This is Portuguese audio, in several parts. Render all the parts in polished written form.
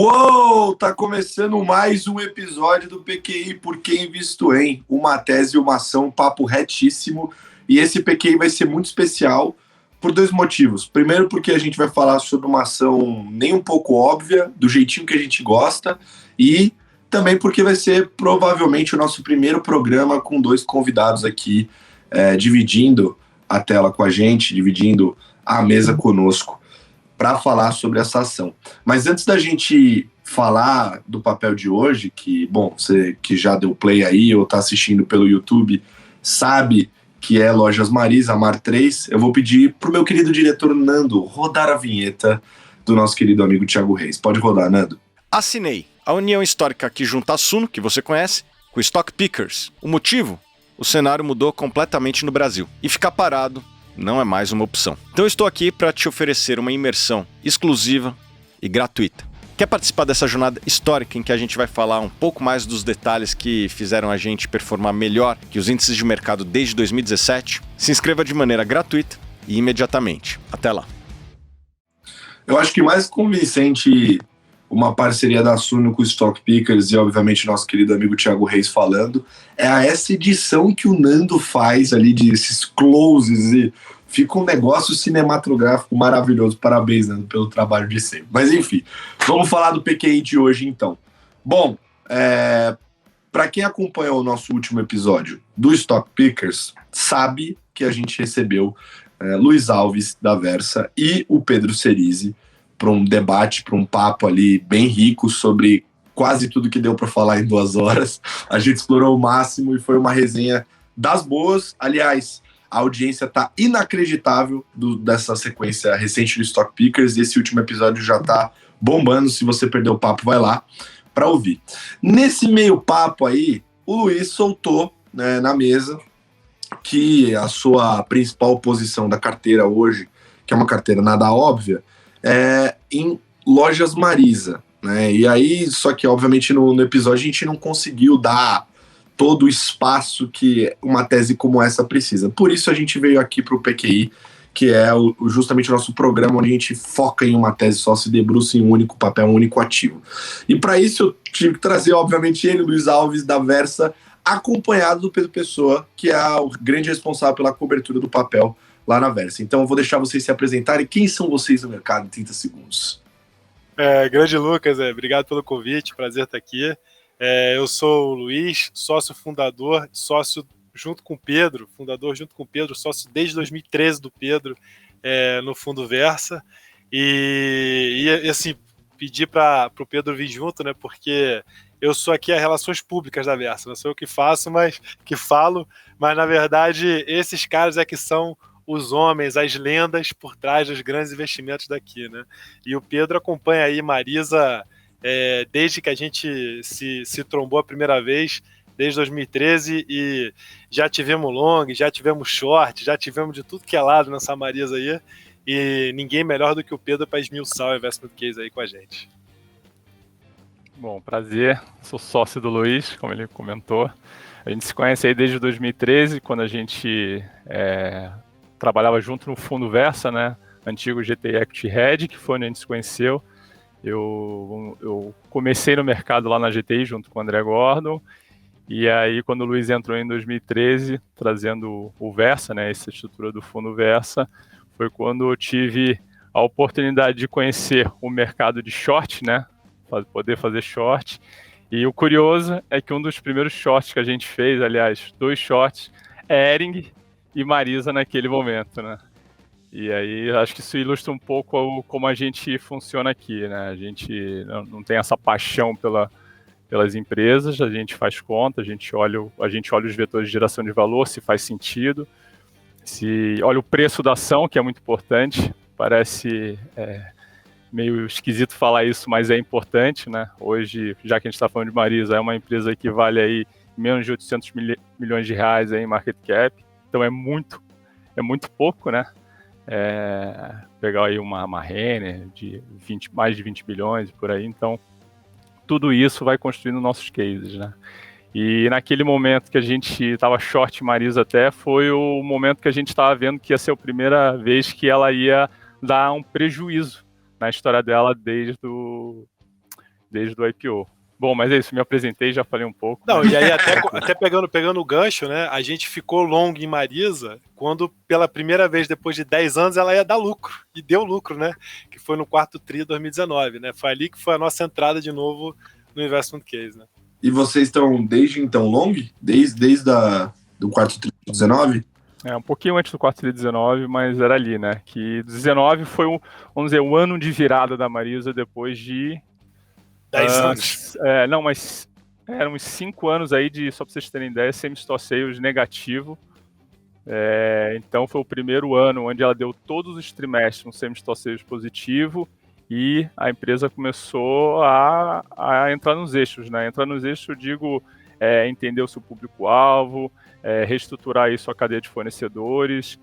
Uou! Tá começando mais um episódio do PQI Por Quem Visto Em, uma tese e uma ação, um papo retíssimo. E esse PQI vai ser muito especial por dois motivos. Primeiro, porque a gente vai falar sobre uma ação nem um pouco óbvia, do jeitinho que a gente gosta, e também porque vai ser provavelmente o nosso primeiro programa com dois convidados aqui, dividindo a tela com a gente, dividindo a mesa conosco, para falar sobre essa ação. Mas antes da gente falar do papel de hoje, que, bom, você que já deu play aí ou está assistindo pelo YouTube, sabe que é Lojas Marisa, Mar 3, eu vou pedir para o meu querido diretor Nando rodar a vinheta do nosso querido amigo Thiago Reis. Pode rodar, Nando. Assinei a união histórica que junta a Suno, que você conhece, com Stock Pickers. O motivo? O cenário mudou completamente no Brasil. E ficar parado não é mais uma opção. Então eu estou aqui para te oferecer uma imersão exclusiva e gratuita. Quer participar dessa jornada histórica em que a gente vai falar um pouco mais dos detalhes que fizeram a gente performar melhor que os índices de mercado desde 2017? Se inscreva de maneira gratuita e imediatamente. Até lá. Eu acho que mais convincente uma parceria da Suno com o Stock Pickers e, obviamente, nosso querido amigo Thiago Reis falando, é essa edição que o Nando faz ali, desses closes, e fica um negócio cinematográfico maravilhoso. Parabéns, Nando, pelo trabalho de sempre. Mas, enfim, vamos falar do PQI de hoje, então. Bom, para quem acompanhou o nosso último episódio do Stock Pickers, sabe que a gente recebeu Luiz Alves, da Versa, e o Pedro Cerizzi, para um debate, para um papo ali bem rico sobre quase tudo que deu para falar em 2 horas. A gente explorou o máximo e foi uma resenha das boas. Aliás, a audiência está inacreditável dessa sequência recente do Stock Pickers, e esse último episódio já está bombando. Se você perdeu o papo, vai lá para ouvir. Nesse meio papo aí, o Luiz soltou, né, na mesa que a sua principal posição da carteira hoje, que é uma carteira nada óbvia, em Lojas Marisa, né? E aí, só que obviamente no episódio a gente não conseguiu dar todo o espaço que uma tese como essa precisa. Por isso a gente veio aqui para o PQI, que é justamente o nosso programa onde a gente foca em uma tese só, se debruça em um único papel, um único ativo. E para isso eu tive que trazer, obviamente, ele, Luiz Alves, da Versa, acompanhado do Pedro Pessoa, que é o grande responsável pela cobertura do papel lá na Versa. Então eu vou deixar vocês se apresentarem. Quem são vocês no mercado em 30 segundos? Grande Lucas, obrigado pelo convite, prazer estar aqui. Eu sou o Luiz, sócio fundador, sócio junto com o Pedro, fundador junto com o Pedro, sócio desde 2013 do Pedro no Fundo Versa. E assim, pedir para o Pedro vir junto, né, porque eu sou aqui as relações públicas da Versa, não sou eu que faço, mas que falo, mas na verdade esses caras é que são os homens, as lendas por trás dos grandes investimentos daqui, né? E o Pedro acompanha aí Marisa desde que a gente se trombou a primeira vez, desde 2013, e já tivemos long, já tivemos short, já tivemos de tudo que é lado nessa Marisa aí, e ninguém melhor do que o Pedro para esmiuçar o investment case aí com a gente. Bom, prazer, sou sócio do Luiz, como ele comentou. A gente se conhece aí desde 2013, quando a gente trabalhava junto no Fundo Versa, né? Antigo GT Equity Head, que foi onde a gente se conheceu. Eu comecei no mercado lá na GTI junto com o André Gordon, e aí quando o Luiz entrou em 2013, trazendo o Versa, né, essa estrutura do Fundo Versa, foi quando eu tive a oportunidade de conhecer o mercado de short, né, poder fazer short, e o curioso é que um dos primeiros shorts que a gente fez, aliás, 2 shorts, é Hering e Marisa naquele momento, né. E aí, acho que isso ilustra um pouco como a gente funciona aqui, né? A gente não tem essa paixão pelas empresas, a gente faz conta, a gente olha os vetores de geração de valor, se faz sentido, se olha o preço da ação, que é muito importante. Parece meio esquisito falar isso, mas é importante, né? Hoje, já que a gente está falando de Marisa, é uma empresa que vale aí menos de 800 milhões de reais aí em market cap, então é muito pouco, né? Pegar aí uma Renner de mais de 20 bilhões por aí, então tudo isso vai construindo nossos cases, né? E naquele momento que a gente estava short Marisa até, foi o momento que a gente estava vendo que ia ser a primeira vez que ela ia dar um prejuízo na história dela desde desde o IPO. Bom, mas é isso, me apresentei, já falei um pouco. Não, e aí até pegando o gancho, né, a gente ficou long em Marisa quando, pela primeira vez, depois de 10 anos, ela ia dar lucro, e deu lucro, né, que foi no quarto tri de 2019, né, foi ali que foi a nossa entrada de novo no investment case, né. E vocês estão desde então long? Desde do quarto tri de 19? Um pouquinho antes do quarto tri de 19, mas era ali, né, que 19 foi, vamos dizer, o ano de virada da Marisa depois de... 10 anos. Não, mas eram uns 5 anos aí de, só para vocês terem ideia, same-store sales negativo. Então foi o primeiro ano onde ela deu todos os trimestres um same-store sales positivo e a empresa começou a entrar nos eixos, né? Entrar nos eixos, eu digo, entender o seu público-alvo, reestruturar aí sua cadeia de fornecedores,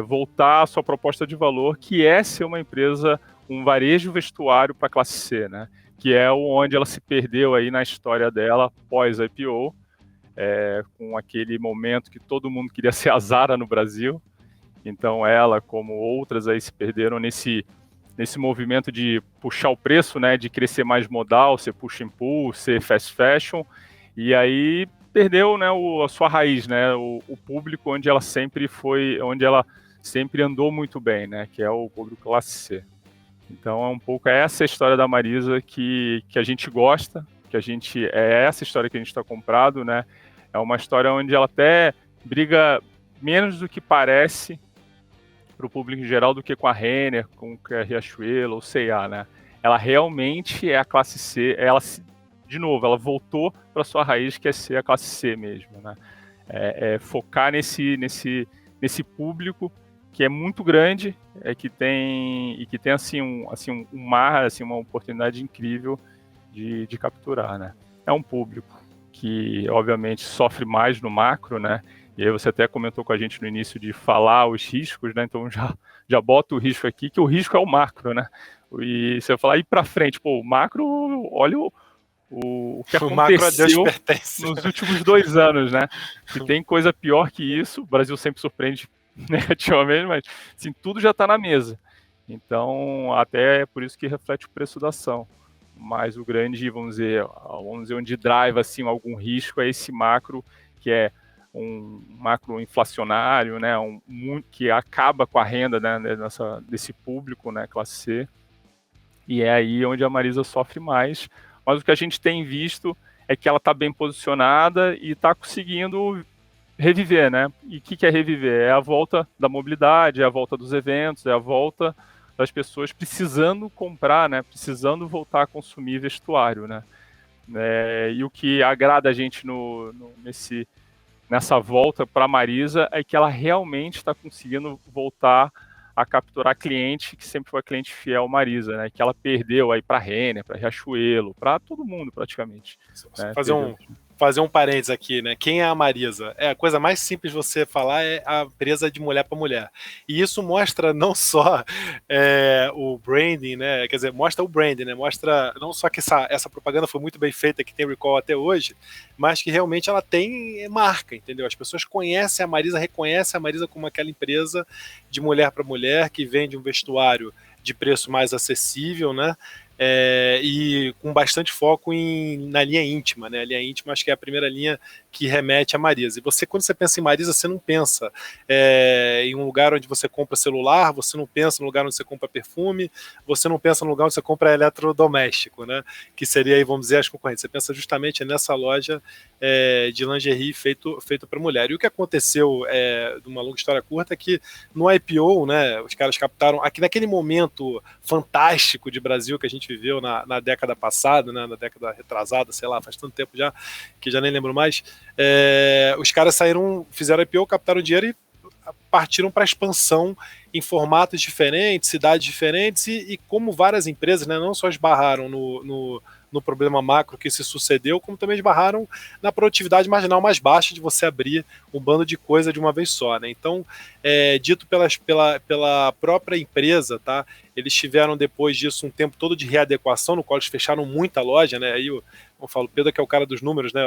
voltar à sua proposta de valor, que é ser uma empresa, um varejo vestuário para classe C, né? Que é onde ela se perdeu aí na história dela pós-IPO, com aquele momento que todo mundo queria ser a Zara no Brasil. Então ela, como outras aí, se perderam nesse movimento de puxar o preço, né, de crescer mais modal, ser push and pull, ser fast fashion, e aí perdeu, né, a sua raiz, né, o público onde ela sempre andou muito bem, né, que é o público classe C. Então é um pouco essa história da Marisa que a gente gosta, essa história que a gente está comprado, né? É uma história onde ela até briga menos do que parece para o público em geral do que com a Renner, com a Riachuelo ou C&A, né? Ela realmente é a classe C, de novo, ela voltou para sua raiz, que é ser a classe C mesmo, né? Focar nesse público que é muito grande, que tem assim um mar, assim, uma oportunidade incrível de capturar, né? É um público que obviamente sofre mais no macro, né? E aí você até comentou com a gente no início de falar os riscos, né? Então já bota o risco aqui, que o risco é o macro, né? E você vai falar, ir para frente, pô, o macro, olha o que aconteceu nos últimos 2 anos, né? Se tem coisa pior que isso, o Brasil sempre surpreende negativamente, mas assim, tudo já está na mesa. Então, até é por isso que reflete o preço da ação. Mas o grande, vamos dizer, onde drive assim, algum risco é esse macro, que é um macro inflacionário, né, que acaba com a renda, né, desse público, né, classe C. E é aí onde a Marisa sofre mais. Mas o que a gente tem visto é que ela está bem posicionada e está conseguindo reviver, né? E o que é reviver? É a volta da mobilidade, é a volta dos eventos, é a volta das pessoas precisando comprar, né? Precisando voltar a consumir vestuário, né? E o que agrada a gente nessa volta para a Marisa é que ela realmente está conseguindo voltar a capturar cliente que sempre foi cliente fiel ao Marisa, né? Que ela perdeu aí para a Renner, para Riachuelo, para todo mundo praticamente. Né? Fazer um parênteses aqui, né? Quem é a Marisa? A coisa mais simples de você falar é a empresa de mulher para mulher. E isso mostra não só o branding, né? Quer dizer, mostra o branding, né? Mostra não só que essa propaganda foi muito bem feita, que tem recall até hoje, mas que realmente ela tem marca, entendeu? As pessoas conhecem a Marisa, reconhecem a Marisa como aquela empresa de mulher para mulher que vende um vestuário de preço mais acessível, né? E com bastante foco na linha íntima, né? A linha íntima acho que é a primeira linha que remete a Marisa. E quando você pensa em Marisa, você não pensa em um lugar onde você compra celular, você não pensa no lugar onde você compra perfume, você não pensa no lugar onde você compra eletrodoméstico, né? Que seria aí, vamos dizer, as concorrentes. Você pensa justamente nessa loja de lingerie feito para mulher. E o que aconteceu, de uma longa história curta, é que no IPO, né, os caras captaram, aqui naquele momento fantástico de Brasil que a gente viveu na década passada, né, na década retrasada, sei lá, faz tanto tempo já, que já nem lembro mais, os caras fizeram IPO, captaram dinheiro e partiram para expansão em formatos diferentes, cidades diferentes, e como várias empresas, né, não só esbarraram no problema macro que se sucedeu, como também esbarraram na produtividade marginal mais baixa de você abrir um bando de coisa de uma vez só, né? Então, dito pela própria empresa, tá? Eles tiveram depois disso um tempo todo de readequação, no qual eles fecharam muita loja, né? Aí eu falo, o Pedro que é o cara dos números, né?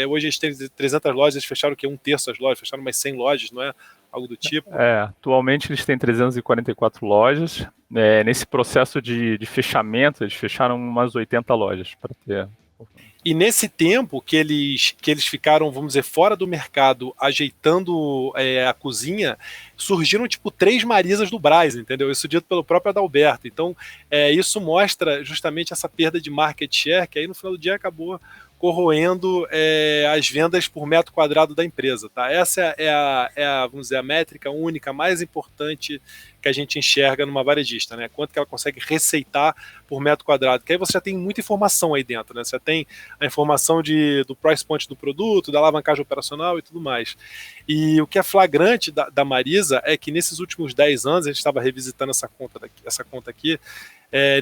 Hoje eles têm 300 lojas, eles fecharam o quê? 1/3 das lojas, fecharam umas 100 lojas, não é algo do tipo? Atualmente eles têm 344 lojas. Nesse processo de fechamento, eles fecharam umas 80 lojas para ter. E nesse tempo que eles ficaram, vamos dizer, fora do mercado, ajeitando a cozinha, surgiram tipo 3 Marisas do Brás, entendeu? Isso dito pelo próprio Adalberto. Então, isso mostra justamente essa perda de market share, que aí no final do dia acabou corroendo as vendas por metro quadrado da empresa, tá? Essa vamos dizer, a métrica única mais importante que a gente enxerga numa varejista, né? Quanto que ela consegue receitar por metro quadrado, que aí você já tem muita informação aí dentro, né? Você tem a informação do price point do produto, da alavancagem operacional e tudo mais. E o que é flagrante da Marisa é que nesses últimos 10 anos, a gente estava revisitando essa conta aqui,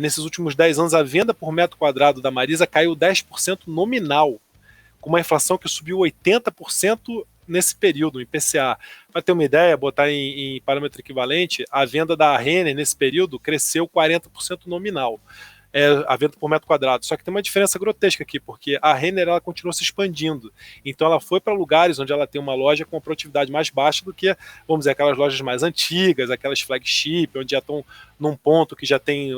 nesses últimos 10 anos, a venda por metro quadrado da Marisa caiu 10% nominal, com uma inflação que subiu 80% nesse período, em IPCA. Para ter uma ideia, botar em parâmetro equivalente, a venda da Renner nesse período cresceu 40% nominal. A venda por metro quadrado. Só que tem uma diferença grotesca aqui, porque a Renner ela continuou se expandindo. Então ela foi para lugares onde ela tem uma loja com uma produtividade mais baixa do que, vamos dizer, aquelas lojas mais antigas, aquelas flagship, onde já estão num ponto que já tem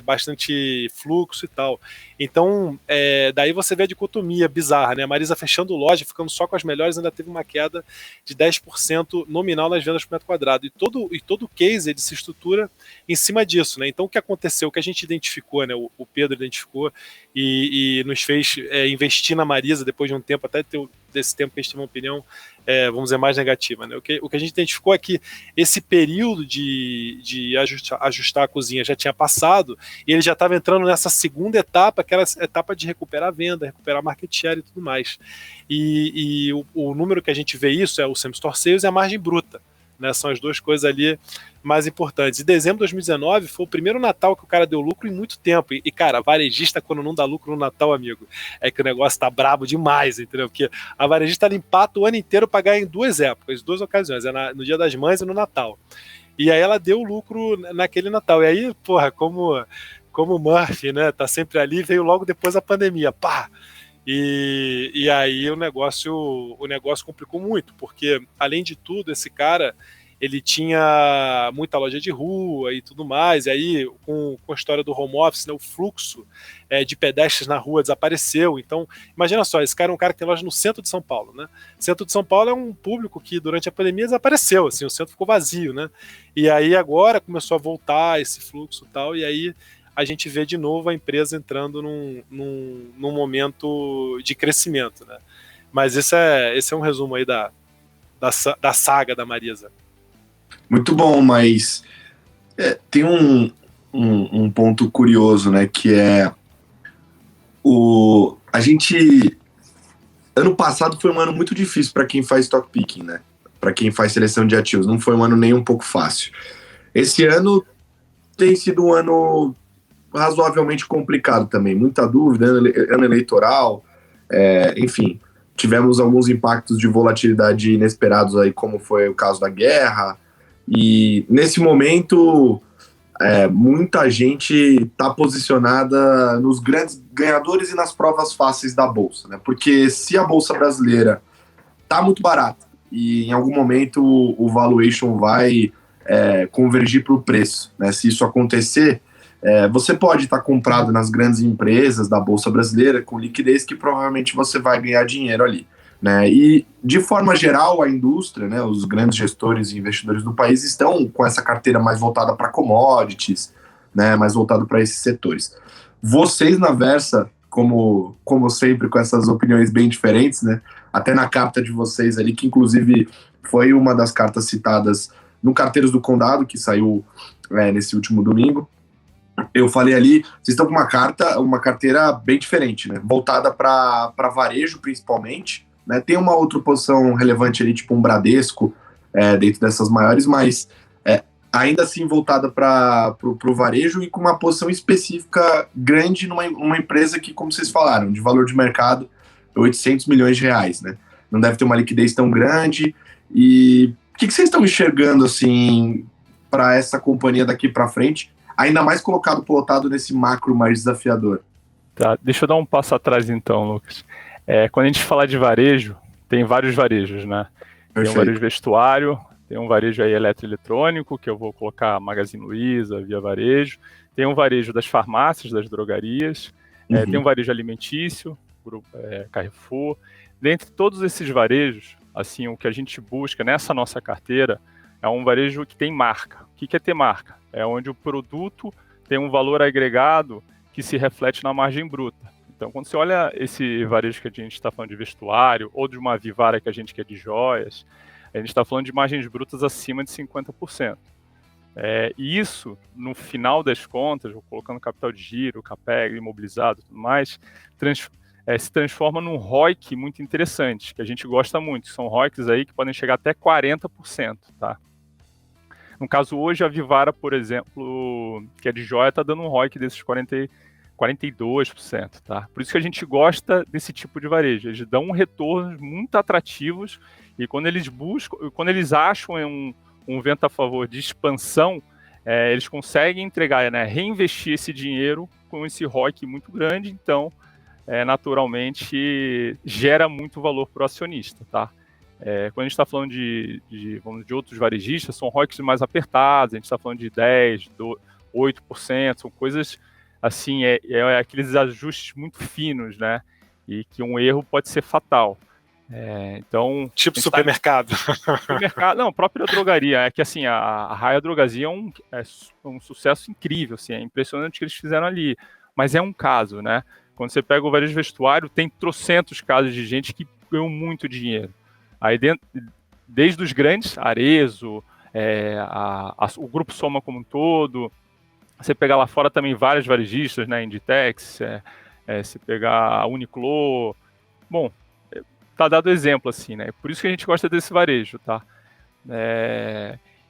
bastante fluxo e tal. Então, daí você vê a dicotomia bizarra, né? A Marisa fechando loja, ficando só com as melhores, ainda teve uma queda de 10% nominal nas vendas por metro quadrado. E todo o case ele se estrutura em cima disso, né? Então, o que aconteceu, o que a gente identificou, né? O Pedro identificou e nos fez investir na Marisa depois de um tempo, até desse tempo que a gente teve uma opinião, vamos dizer, mais negativa, né? O que a gente identificou é que esse período de ajustar a cozinha já tinha passado e ele já estava entrando nessa segunda etapa, que era a etapa de recuperar a venda, recuperar market share e tudo mais. E o número que a gente vê isso é o same store sales e a margem bruta. Né, são as duas coisas ali mais importantes. E dezembro de 2019 foi o primeiro Natal que o cara deu lucro em muito tempo. E cara, varejista, quando não dá lucro no Natal, amigo, é que o negócio tá brabo demais, entendeu? Porque a varejista empata o ano inteiro para ganhar em 2 épocas, 2 ocasiões, no Dia das Mães e no Natal. E aí ela deu lucro naquele Natal. E aí, porra, como o Murphy, né, tá sempre ali, veio logo depois a pandemia, pá! E aí o negócio complicou muito, porque além de tudo, esse cara ele tinha muita loja de rua e tudo mais, e aí com a história do home office, né, o fluxo de pedestres na rua desapareceu. Então, imagina só, esse cara é um cara que tem loja no centro de São Paulo, né? Centro de São Paulo é um público que durante a pandemia desapareceu, assim, o centro ficou vazio, né? E aí agora começou a voltar esse fluxo e tal, e aí a gente vê de novo a empresa entrando num momento de crescimento, né? Mas esse é um resumo aí da saga da Marisa. Muito bom, mas tem um ponto curioso, né? Que é a gente... Ano passado foi um ano muito difícil para quem faz stock picking, né? Para quem faz seleção de ativos. Não foi um ano nem um pouco fácil. Esse ano tem sido um ano razoavelmente complicado também, muita dúvida, ano eleitoral, enfim, tivemos alguns impactos de volatilidade inesperados aí, como foi o caso da guerra, e nesse momento muita gente está posicionada nos grandes ganhadores e nas provas fáceis da Bolsa, né? Porque se a Bolsa brasileira está muito barata e em algum momento o valuation vai convergir para o preço, né? Se isso acontecer, você pode estar comprado nas grandes empresas da Bolsa Brasileira com liquidez que provavelmente você vai ganhar dinheiro ali, né? E, de forma geral, a indústria, né, os grandes gestores e investidores do país estão com essa carteira mais voltada para commodities, né, mais voltado para esses setores. Vocês, na Versa, como sempre, com essas opiniões bem diferentes, né, até na carta de vocês ali, que inclusive foi uma das cartas citadas no Carteiros do Condado, que saiu nesse último domingo, eu falei ali, vocês estão com uma carteira bem diferente, né? Voltada para varejo, principalmente, né? Tem uma outra posição relevante ali, tipo um Bradesco, dentro dessas maiores, mas ainda assim voltada para o varejo e com uma posição específica grande numa empresa que, como vocês falaram, de valor de mercado, 800 milhões de reais, né? Não deve ter uma liquidez tão grande. E o que vocês estão enxergando, assim, para essa companhia daqui para frente? Ainda mais colocado plotado nesse macro mais desafiador. Tá, deixa eu dar um passo atrás então, Lucas. Quando a gente fala de varejo, tem vários varejos, né? Perfeito. Tem o varejo vestuário, Tem um varejo aí eletroeletrônico, que eu vou colocar Magazine Luiza, Via Varejo. Tem um varejo das farmácias, das drogarias. Tem um varejo alimentício, Grupo, Carrefour. Dentre todos esses varejos, assim, o que a gente busca nessa nossa carteira é um varejo que tem marca. O que é ter marca? É onde o produto tem um valor agregado que se reflete na margem bruta. Então, quando você olha esse varejo que a gente está falando de vestuário, ou de uma Vivara que a gente quer de joias, a gente está falando de margens brutas acima de 50%. E isso, no final das contas, colocando capital de giro, CAPEX, imobilizado e tudo mais, se transforma num ROIC muito interessante, que a gente gosta muito, que são ROICs aí que podem chegar até 40%, tá? No caso, hoje, a Vivara, por exemplo, que é de joia, está dando um ROIC desses 42%, tá? Por isso que a gente gosta desse tipo de varejo. Eles dão retornos muito atrativos e quando eles acham um vento a favor de expansão, eles conseguem entregar, né, reinvestir esse dinheiro com esse ROIC muito grande, então, naturalmente, gera muito valor para o acionista, tá? Quando a gente está falando de outros varejistas, são ROICs mais apertados, a gente está falando de 10%, 8%, são coisas assim, aqueles ajustes muito finos, né? E que um erro pode ser fatal. Então, tipo supermercado. Supermercado, não, própria drogaria. É que assim, a Raia Drogazil é um sucesso incrível, assim, é impressionante o que eles fizeram ali. Mas é um caso, né? Quando você pega o varejo vestuário, tem trocentos casos de gente que ganhou muito dinheiro. Aí desde os grandes, Arezzo, o Grupo Soma como um todo, você pegar lá fora também vários varejistas, né, Inditex, você pegar a Uniqlo, bom, tá dado exemplo assim, né, por isso que a gente gosta desse varejo, tá?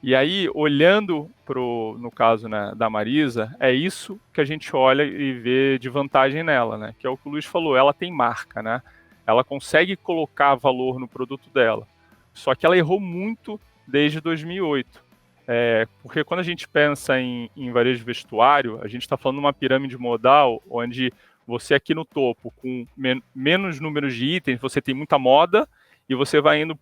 E aí, olhando no caso, né, da Marisa, é isso que a gente olha e vê de vantagem nela, né, que é o que o Luiz falou, ela tem marca, né, ela consegue colocar valor no produto dela, só que ela errou muito desde 2008. Porque quando a gente pensa em varejo vestuário, a gente está falando de uma pirâmide modal, onde você aqui no topo, com menos números de itens, você tem muita moda, e você vai indo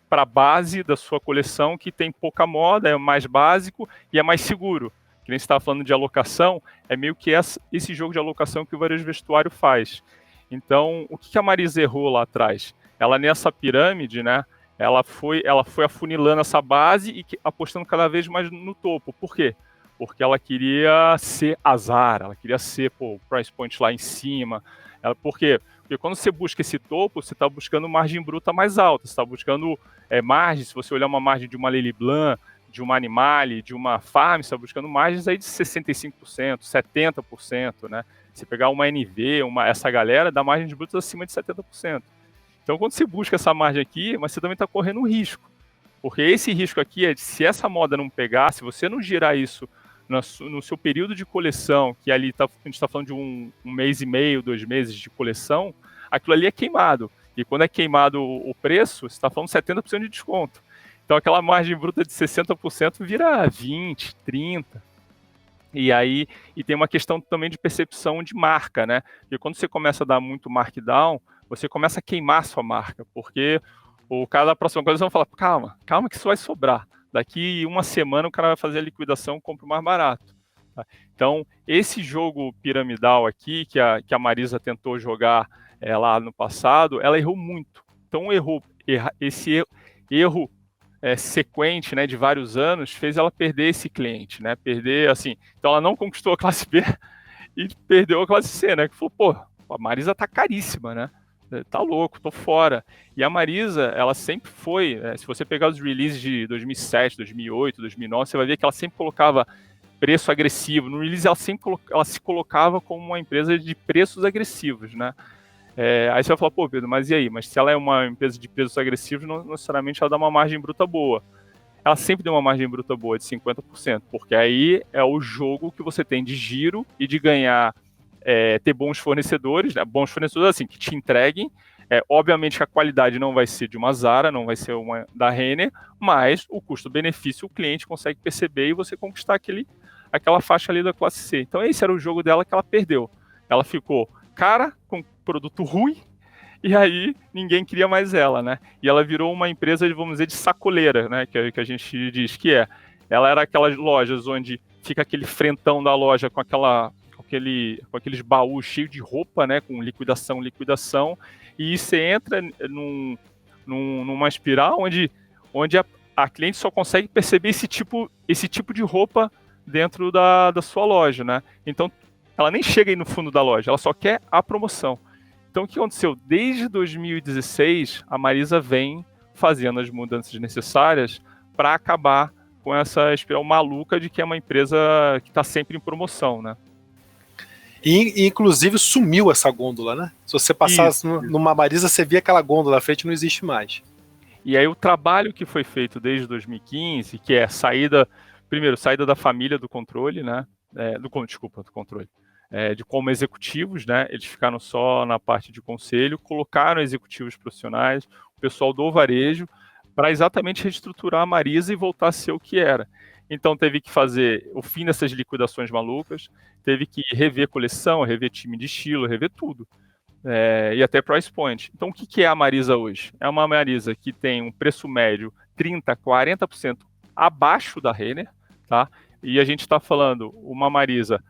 para a base da sua coleção, que tem pouca moda, é mais básico e é mais seguro. Que nem você estava falando de alocação, é meio que esse jogo de alocação que o varejo vestuário faz. Então, o que a Marisa errou lá atrás? Ela, nessa pirâmide, né, ela foi afunilando essa base e apostando cada vez mais no topo. Por quê? Porque ela queria ser a Zara, ela queria ser o price point lá em cima. Por quê? Porque quando você busca esse topo, você está buscando margem bruta mais alta, você está buscando margem, se você olhar uma margem de uma Lely Blanc, de uma Animale, de uma Farm, você está buscando margens aí de 65%, 70%, né? Se pegar uma NV, essa galera, dá margens brutas acima de 70%. Então, quando você busca essa margem aqui, mas você também está correndo um risco. Porque esse risco aqui é de, se essa moda não pegar, se você não girar isso no seu período de coleção, que ali a gente está falando de um mês e meio, 2 meses de coleção, aquilo ali é queimado. E quando é queimado o preço, você está falando 70% de desconto. Então, aquela margem bruta de 60% vira 20%, 30%. E tem uma questão também de percepção de marca, né? Porque quando você começa a dar muito markdown, você começa a queimar a sua marca, porque o cara da próxima coisa vai falar, calma que isso vai sobrar. Daqui uma semana o cara vai fazer a liquidação e compra o mais barato. Tá? Então, esse jogo piramidal aqui, que a Marisa tentou jogar lá no passado, ela errou muito. Então, esse erro sequente, né, de vários anos, fez ela perder esse cliente, né? Então ela não conquistou a classe B e perdeu a classe C, né? Que falou, a Marisa tá caríssima, né? Tá louco, tô fora. E a Marisa, ela sempre foi, se você pegar os releases de 2007, 2008, 2009, você vai ver que ela sempre colocava preço agressivo. No release ela se colocava como uma empresa de preços agressivos, né? Aí você vai falar, Pedro, mas e aí? Mas se ela é uma empresa de preços agressivos, não necessariamente ela dá uma margem bruta boa. Ela sempre deu uma margem bruta boa de 50%, porque aí é o jogo que você tem de giro e de ganhar, ter bons fornecedores, né? Bons fornecedores assim, que te entreguem. Obviamente que a qualidade não vai ser de uma Zara, não vai ser uma da Renner, mas o custo-benefício o cliente consegue perceber e você conquistar aquela faixa ali da classe C. Então esse era o jogo dela que ela perdeu. Ela ficou cara com produto ruim E aí ninguém queria mais ela, né? E ela virou uma empresa, vamos dizer, de sacoleira, né? Que a gente diz que é. Ela era aquelas lojas onde fica aquele frentão da loja com aqueles baús cheios de roupa, né? Com liquidação. E você entra numa espiral onde a cliente só consegue perceber esse tipo de roupa dentro da sua loja, né? Então, ela nem chega aí no fundo da loja, ela só quer a promoção. Então, o que aconteceu? Desde 2016, a Marisa vem fazendo as mudanças necessárias para acabar com essa espiral maluca de que é uma empresa que está sempre em promoção, né? E, inclusive, sumiu essa gôndola, né? Se você passasse numa Marisa, você via aquela gôndola à frente, não existe mais. E aí o trabalho que foi feito desde 2015, que é saída da família do controle, né? Do controle. De como executivos, né? Eles ficaram só na parte de conselho, colocaram executivos profissionais, o pessoal do varejo, para exatamente reestruturar a Marisa e voltar a ser o que era. Então teve que fazer o fim dessas liquidações malucas, teve que rever coleção, rever time de estilo, rever tudo. E até price point. Então o que é a Marisa hoje? É uma Marisa que tem um preço médio 30%, 40% abaixo da Renner, tá? E a gente está falando uma Marisa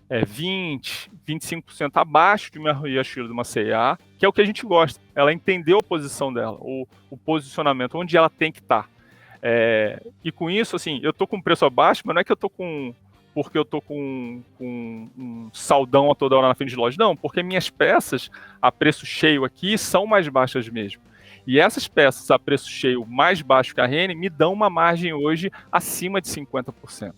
20%, 25% abaixo de uma Riachuelo, de uma C&A, que é o que a gente gosta. Ela entendeu a posição dela, o posicionamento, onde ela tem que estar. E com isso, assim, eu tô com preço abaixo, mas não é que eu tô porque eu tô com um saldão a toda hora na frente de loja. Não, porque minhas peças a preço cheio aqui são mais baixas mesmo. E essas peças a preço cheio mais baixo que a Renner me dão uma margem hoje acima de 50%.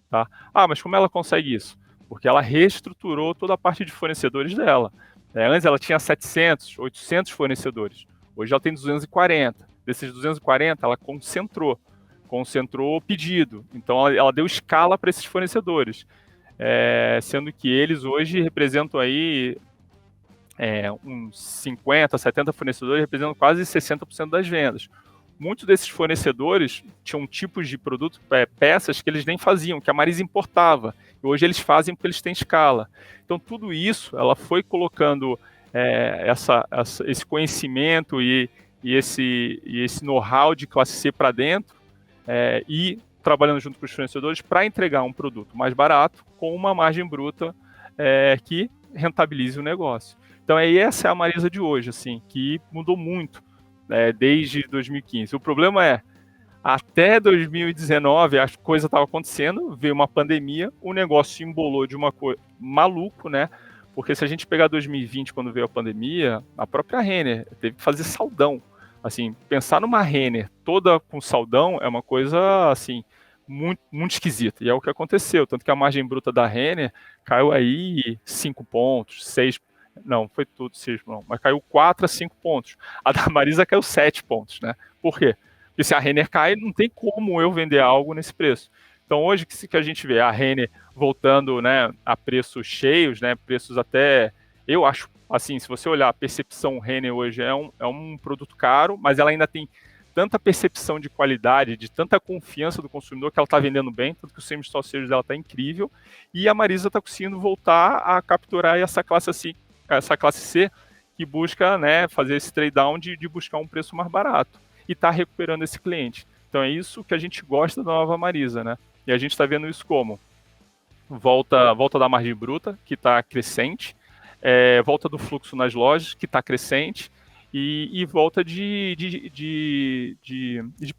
Tá? Mas como ela consegue isso? Porque ela reestruturou toda a parte de fornecedores dela. Antes ela tinha 700, 800 fornecedores. Hoje ela tem 240. Desses 240, ela concentrou o pedido. Então ela deu escala para esses fornecedores. Sendo que eles hoje representam aí uns 50, 70 fornecedores, representam quase 60% das vendas. Muitos desses fornecedores tinham tipos de produto, peças que eles nem faziam, que a Marisa importava. E hoje eles fazem porque eles têm escala. Então tudo isso, ela foi colocando esse conhecimento e esse know-how de classe C para dentro e trabalhando junto com os fornecedores para entregar um produto mais barato com uma margem bruta que rentabilize o negócio. Então essa é a Marisa de hoje, assim, que mudou muito desde 2015. O problema até 2019 a coisa estava acontecendo, veio uma pandemia, o negócio embolou de uma coisa maluco, né? Porque se a gente pegar 2020, quando veio a pandemia, a própria Renner teve que fazer saldão. Assim, pensar numa Renner toda com saldão é uma coisa, assim, muito, muito esquisita. E é o que aconteceu. Tanto que a margem bruta da Renner caiu aí 5 pontos, 6 pontos. Não, foi tudo 6, não. Mas caiu 4 a 5 pontos. A da Marisa caiu 7 pontos, né? Por quê? Porque se a Renner cai, não tem como eu vender algo nesse preço. Então hoje que a gente vê a Renner voltando, né, a preços cheios, né, preços até, eu acho, assim, se você olhar a percepção Renner hoje é um produto caro, mas ela ainda tem tanta percepção de qualidade, de tanta confiança do consumidor que ela está vendendo bem, tanto que o same store sales dela está incrível, e a Marisa está conseguindo voltar a capturar essa classe C que busca, né, fazer esse trade down de buscar um preço mais barato e está recuperando esse cliente. Então é isso que a gente gosta da nova Marisa, né? E a gente está vendo isso como volta da margem bruta, que está crescente, volta do fluxo nas lojas, que está crescente, e volta de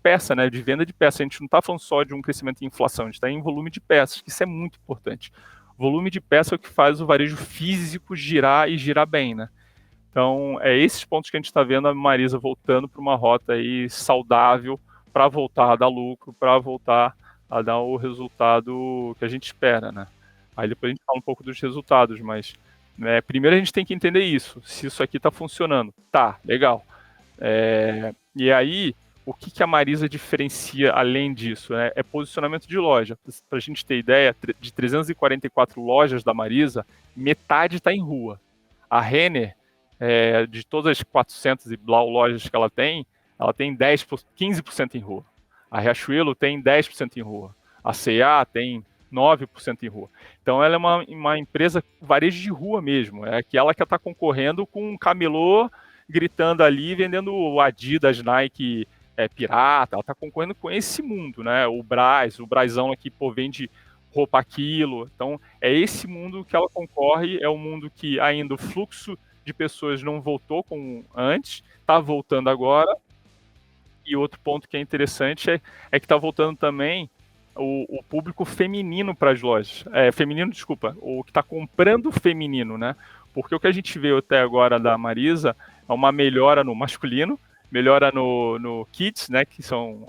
peça, né? De venda de peça. A gente não está falando só de um crescimento em inflação, a gente está em volume de peças, que isso é muito importante. Volume de peça é o que faz o varejo físico girar e girar bem, né? Então, esses pontos que a gente está vendo a Marisa voltando para uma rota aí saudável para voltar a dar lucro, para voltar a dar o resultado que a gente espera, né? Aí depois a gente fala um pouco dos resultados, mas primeiro a gente tem que entender isso, se isso aqui está funcionando. Tá, legal. E aí, o que a Marisa diferencia além disso? Né? É posicionamento de loja. Para a gente ter ideia, de 344 lojas da Marisa, metade está em rua. A Renner, de todas as 400 e blau lojas que ela tem 15% em rua. A Riachuelo tem 10% em rua. A C&A tem 9% em rua. Então ela é uma empresa varejo de rua mesmo. É aquela que está concorrendo com um camelô gritando ali, vendendo o Adidas, Nike, pirata. Ela está concorrendo com esse mundo, né? O Brazão aqui, pô, vende roupa a quilo. Então, é esse mundo que ela concorre, é um mundo que ainda o fluxo de pessoas não voltou como antes, está voltando agora. E outro ponto que é interessante é que está voltando também o público feminino para as lojas. Feminino, desculpa, o que está comprando feminino, né? Porque o que a gente vê até agora da Marisa é uma melhora no masculino, melhora no Kids, né? Que são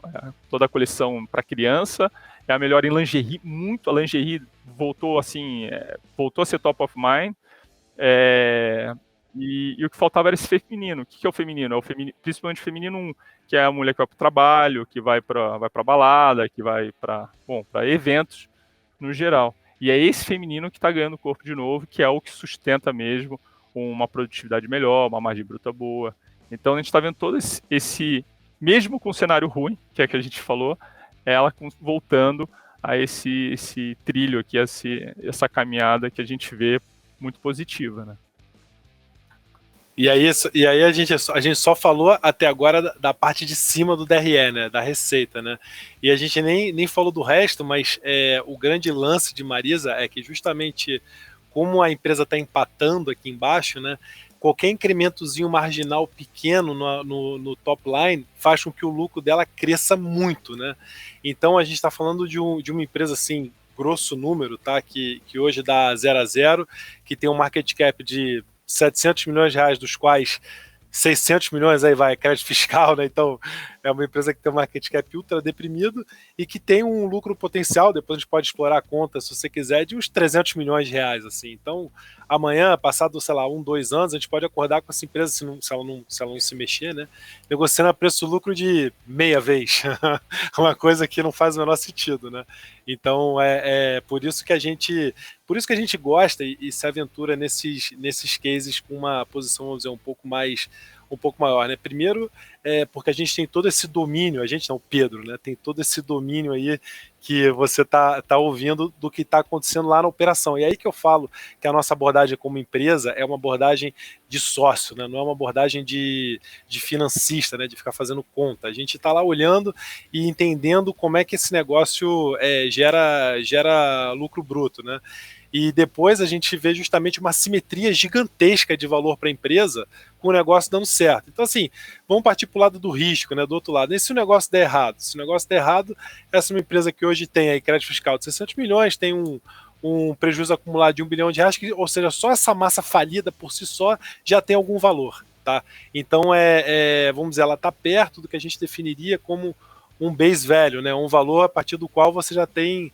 toda a coleção para criança, é a melhora em lingerie, muito a lingerie voltou assim, voltou a ser top of mind. E o que faltava era esse feminino. O que é o feminino? É o feminino, principalmente o feminino 1, que é a mulher que vai para o trabalho, que vai para balada, que vai para eventos no geral. E é esse feminino que está ganhando corpo de novo, que é o que sustenta mesmo uma produtividade melhor, uma margem bruta boa. Então a gente está vendo todo esse, mesmo com o cenário ruim, que é que a gente falou, ela voltando a esse trilho aqui, essa caminhada que a gente vê muito positiva, né? E aí a gente só falou até agora da parte de cima do DRE, né? Da receita, né? E a gente nem falou do resto, mas o grande lance de Marisa é que justamente como a empresa está empatando aqui embaixo, né? Qualquer incrementozinho marginal pequeno no top line faz com que o lucro dela cresça muito, né? Então a gente está falando de uma empresa assim, grosso número, tá? Que hoje dá 0-0, que tem um market cap de 700 milhões de reais, dos quais 600 milhões aí vai crédito fiscal, né? Então é uma empresa que tem um market cap ultra deprimido e que tem um lucro potencial, depois a gente pode explorar a conta se você quiser, de uns 300 milhões de reais, assim. Então amanhã, passado, sei lá, 2 anos, a gente pode acordar com essa empresa, se ela não se mexer, né? Negociando a preço-lucro de meia vez. Uma coisa que não faz o menor sentido, né? Então por isso que a gente gosta e se aventura nesses cases com uma posição, vamos dizer, um pouco maior, né? Primeiro, porque a gente tem todo esse domínio, a gente não, o Pedro, né? Tem todo esse domínio aí que você tá ouvindo do que está acontecendo lá na operação. E aí que eu falo que a nossa abordagem como empresa é uma abordagem de sócio, né? Não é uma abordagem de financista, né? De ficar fazendo conta. A gente está lá olhando e entendendo como é que esse negócio gera lucro bruto, né? E depois a gente vê justamente uma simetria gigantesca de valor para a empresa com o negócio dando certo. Então, assim, vamos partir para o lado do risco, né, do outro lado. E se o negócio der errado? Se o negócio der errado, essa é uma empresa que hoje tem aí crédito fiscal de 600 milhões, tem um prejuízo acumulado de R$1 bilhão, ou seja, só essa massa falida por si só já tem algum valor, tá? Então, vamos dizer, ela está perto do que a gente definiria como um base value, né, um valor a partir do qual você já tem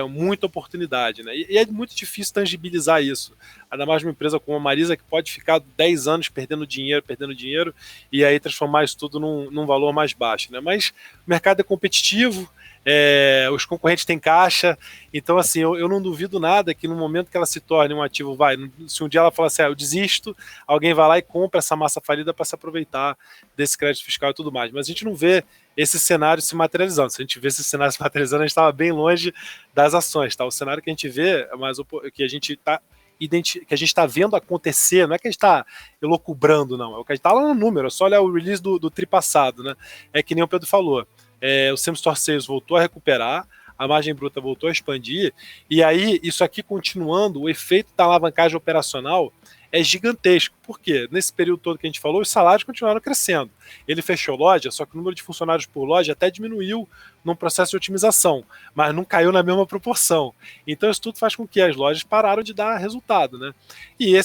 muita oportunidade, né? E é muito difícil tangibilizar isso. Ainda mais uma empresa como a Marisa, que pode ficar 10 anos perdendo dinheiro, e aí transformar isso tudo num valor mais baixo, né? Mas o mercado é competitivo, os concorrentes têm caixa, então assim, eu não duvido nada que no momento que ela se torne um ativo, se um dia ela falar assim, eu desisto, alguém vai lá e compra essa massa falida para se aproveitar desse crédito fiscal e tudo mais. Mas a gente não vê esse cenário se materializando. Se a gente vê esse cenário se materializando, a gente estava bem longe das ações, tá? O cenário que a gente vê, mas que a gente está vendo acontecer, não é que a gente está elocubrando, não, é o que a gente está lá no número, é só olhar o release do tri passado, né? É que nem o Pedro falou, o Same Store Sales voltou a recuperar, a margem bruta voltou a expandir, e aí, isso aqui continuando, o efeito da alavancagem operacional é gigantesco. Por quê? Nesse período todo que a gente falou, os salários continuaram crescendo. Ele fechou loja, só que o número de funcionários por loja até diminuiu num processo de otimização, mas não caiu na mesma proporção. Então isso tudo faz com que as lojas pararam de dar resultado, né? E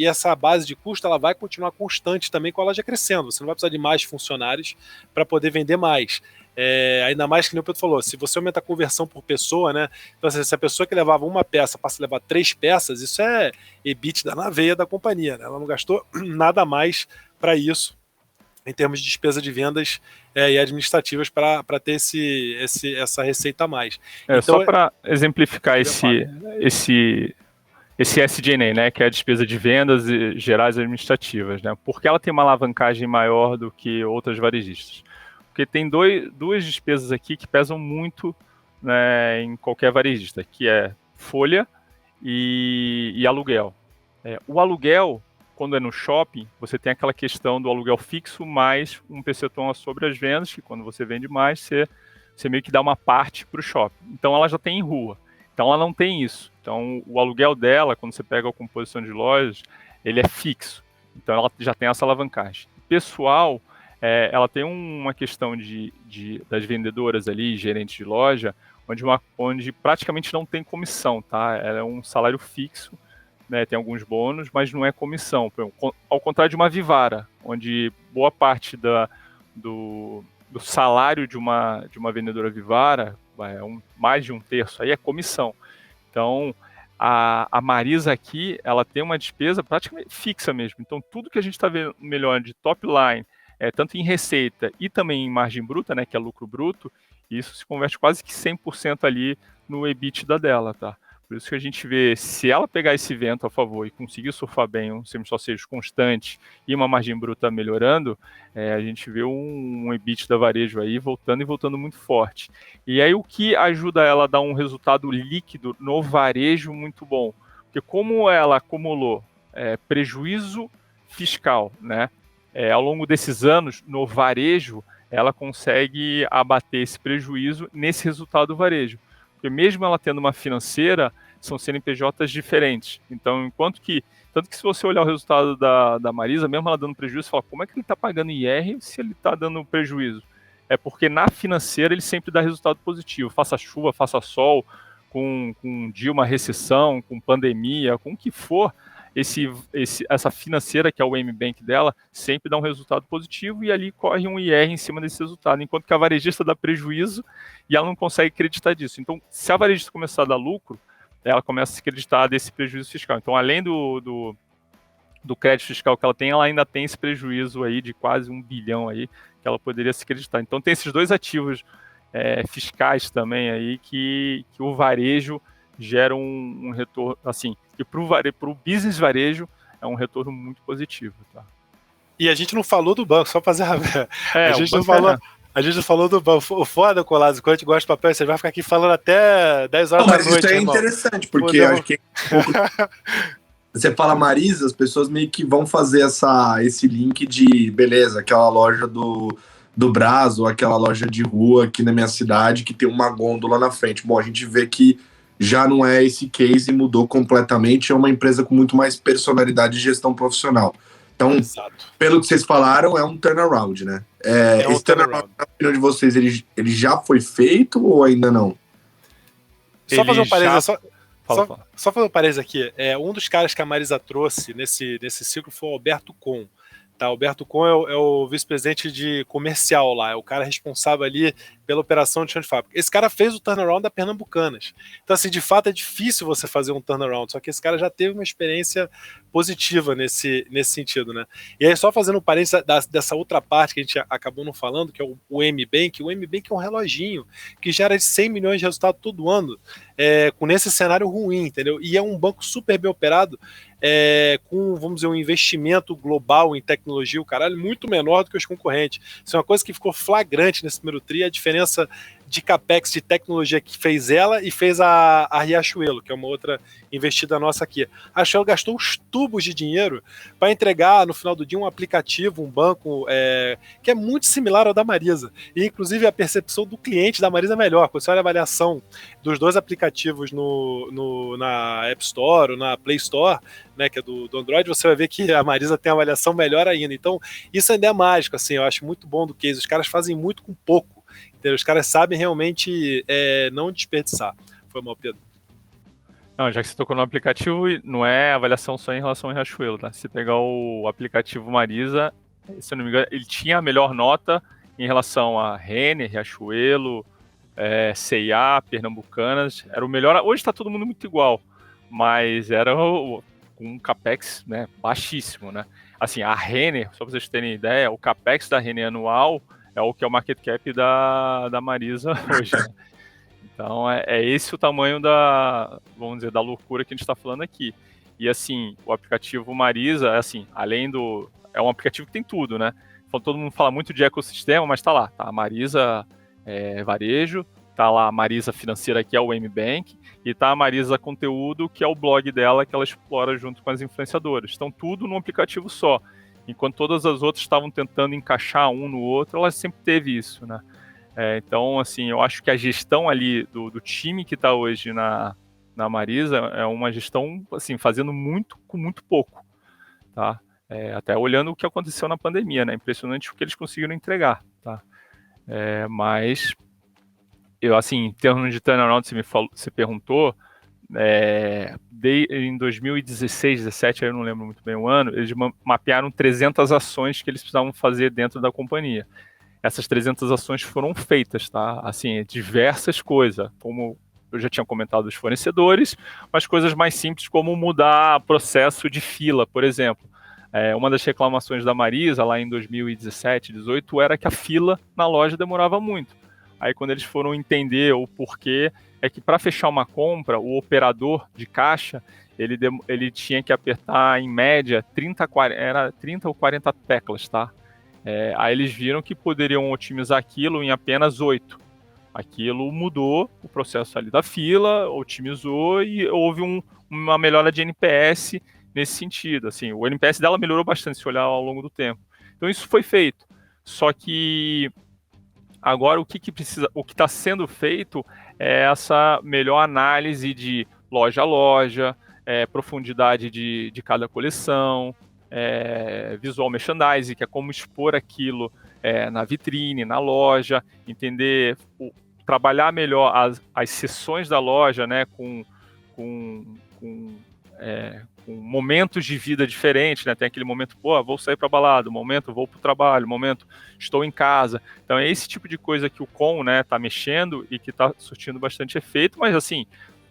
essa base de custo ela vai continuar constante também com a loja crescendo. Você não vai precisar de mais funcionários para poder vender mais. Ainda mais que nem o Pedro falou, se você aumenta a conversão por pessoa, né? Então, assim, se a pessoa que levava uma peça passa a levar 3 peças, isso é EBITDA na veia da companhia, né? Ela não gastou nada mais para isso em termos de despesa de vendas e administrativas para ter essa receita a mais. Então, só para exemplificar esse SG&A, né, que é a despesa de vendas gerais administrativas, né? Por que ela tem uma alavancagem maior do que outras varejistas? Porque tem duas despesas aqui que pesam muito, né, em qualquer varejista, que é folha e aluguel. O aluguel, quando é no shopping, você tem aquela questão do aluguel fixo mais um percentual sobre as vendas, que quando você vende mais, você meio que dá uma parte para o shopping. Então ela já tem em rua. Então ela não tem isso. Então o aluguel dela, quando você pega a composição de lojas, ele é fixo. Então ela já tem essa alavancagem. Pessoal, ela tem uma questão das vendedoras ali, gerentes de loja, onde praticamente não tem comissão, tá? Ela é um salário fixo, né, tem alguns bônus, mas não é comissão. Ao contrário de uma Vivara, onde boa parte do salário de uma vendedora Vivara, mais de um terço, aí é comissão. Então, a Marisa aqui, ela tem uma despesa praticamente fixa mesmo. Então, tudo que a gente está vendo melhor de top line, tanto em receita e também em margem bruta, né, que é lucro bruto, isso se converte quase que 100% ali no EBITDA dela, tá? Por isso que a gente vê, se ela pegar esse vento a favor e conseguir surfar bem um semi-sócio constante e uma margem bruta melhorando, a gente vê um EBITDA varejo aí voltando muito forte. E aí o que ajuda ela a dar um resultado líquido no varejo muito bom? Porque como ela acumulou prejuízo fiscal, né, ao longo desses anos no varejo, ela consegue abater esse prejuízo nesse resultado do varejo. Porque mesmo ela tendo uma financeira, são CNPJs diferentes. Então, tanto que se você olhar o resultado da Marisa, mesmo ela dando prejuízo, você fala, como é que ele está pagando IR se ele está dando prejuízo? É porque na financeira ele sempre dá resultado positivo. Faça chuva, faça sol, com um dia uma recessão, com pandemia, com o que for, essa financeira, que é o M-Bank dela, sempre dá um resultado positivo e ali corre um IR em cima desse resultado, enquanto que a varejista dá prejuízo e ela não consegue acreditar disso. Então, se a varejista começar a dar lucro, ela começa a se acreditar desse prejuízo fiscal. Então, além do crédito fiscal que ela tem, ela ainda tem esse prejuízo aí de quase 1 bilhão aí, que ela poderia se acreditar. Então, tem esses dois ativos fiscais também aí que o varejo gera um retorno, assim, que para o business varejo é um retorno muito positivo, tá? E a gente não falou do banco, só fazer a gente não falou do banco. O foda, Colasso, quando a gente gosta de papel, você vai ficar aqui falando até 10 horas da noite. Mas isso é irmão. interessante, porque acho que você fala Marisa, as pessoas meio que vão fazer esse link de, beleza, aquela loja do Brás, ou aquela loja de rua aqui na minha cidade que tem uma gôndola na frente. Bom, a gente vê que já não é esse case, mudou completamente, é uma empresa com muito mais personalidade e gestão profissional. Então, Exato. Pelo que vocês falaram, é um turnaround, né? Esse turnaround, na opinião de vocês, ele já foi feito ou ainda não? Só fazer um parênteses, só fazer um parênteses aqui. Um dos caras que a Marisa trouxe nesse ciclo foi o Alberto Con. Tá, Alberto Con é o vice-presidente de comercial lá, é o cara responsável ali pela operação de chão de fábrica. Esse cara fez o turnaround da Pernambucanas. Então, assim, de fato é difícil você fazer um turnaround, só que esse cara já teve uma experiência positiva nesse sentido, né? E aí, só fazendo um parênteses dessa outra parte que a gente acabou não falando, que é o M-Bank. O M-Bank é um reloginho que gera de 100 milhões de resultado todo ano, com nesse cenário ruim, entendeu? E é um banco super bem operado, com, vamos dizer, um investimento global em tecnologia, o caralho, muito menor do que os concorrentes. Isso é uma coisa que ficou flagrante nesse primeiro tri, a diferença de capex de tecnologia que fez ela e fez a Riachuelo, que é uma outra investida nossa aqui. A Riachuelo gastou uns tubos de dinheiro para entregar no final do dia um aplicativo, um banco que é muito similar ao da Marisa. E inclusive a percepção do cliente da Marisa é melhor. Quando você olha a avaliação dos dois aplicativos na App Store ou na Play Store, né, que é do Android, você vai ver que a Marisa tem uma avaliação melhor ainda. Então, isso ainda é mágico, assim, eu acho muito bom do case. Os caras fazem muito com pouco. Entendeu? Os caras sabem realmente não desperdiçar. Foi mal, Pedro. Não, já que você tocou no aplicativo, não é avaliação só em relação ao Riachuelo, tá? Se você pegar o aplicativo Marisa, se eu não me engano, ele tinha a melhor nota em relação a Renner, Riachuelo, C&A, Pernambucanas. Era o melhor. Hoje está todo mundo muito igual, mas era com um capex, né, baixíssimo, né? Assim, a Renner, só para vocês terem ideia, o capex da Renner anual é o que é o market cap da Marisa hoje, né? Então, é esse o tamanho vamos dizer, da loucura que a gente está falando aqui. E, assim, o aplicativo Marisa, assim, é um aplicativo que tem tudo, né? Então, todo mundo fala muito de ecossistema, mas tá lá, tá? A Marisa varejo, tá lá a Marisa Financeira, que é o M-Bank, e tá a Marisa Conteúdo, que é o blog dela, que ela explora junto com as influenciadoras. Então, tudo num aplicativo só. Enquanto todas as outras estavam tentando encaixar um no outro, ela sempre teve isso, né? Então, assim, eu acho que a gestão ali do time que está hoje na Marisa é uma gestão, assim, fazendo muito com muito pouco, tá? Até olhando o que aconteceu na pandemia, né? Impressionante o que eles conseguiram entregar, tá? Mas, eu, assim, em termos de turnaround, você perguntou, em 2016, 2017, eu não lembro muito bem o ano, eles mapearam 300 ações que eles precisavam fazer dentro da companhia. Essas 300 ações foram feitas, tá? Assim, diversas coisas, como eu já tinha comentado dos fornecedores, mas coisas mais simples como mudar processo de fila, por exemplo. Uma das reclamações da Marisa, lá em 2017, 2018, era que a fila na loja demorava muito. Aí quando eles foram entender o porquê, é que para fechar uma compra, o operador de caixa, ele tinha que apertar, em média, 30 ou 40 teclas, tá? Aí eles viram que poderiam otimizar aquilo em apenas 8. Aquilo mudou o processo ali da fila, otimizou e houve uma melhora de NPS nesse sentido. Assim, o NPS dela melhorou bastante se olhar ao longo do tempo. Então isso foi feito. Só que agora o que está sendo feito é essa melhor análise de loja a loja, profundidade de cada coleção, visual merchandising, que é como expor aquilo na vitrine, na loja, entender, trabalhar melhor as seções da loja, né, com momentos de vida diferentes, né? Tem aquele momento, vou sair para balada, momento, vou para o trabalho, momento, estou em casa. Então é esse tipo de coisa que o Com, né, tá mexendo e que está surtindo bastante efeito, mas assim,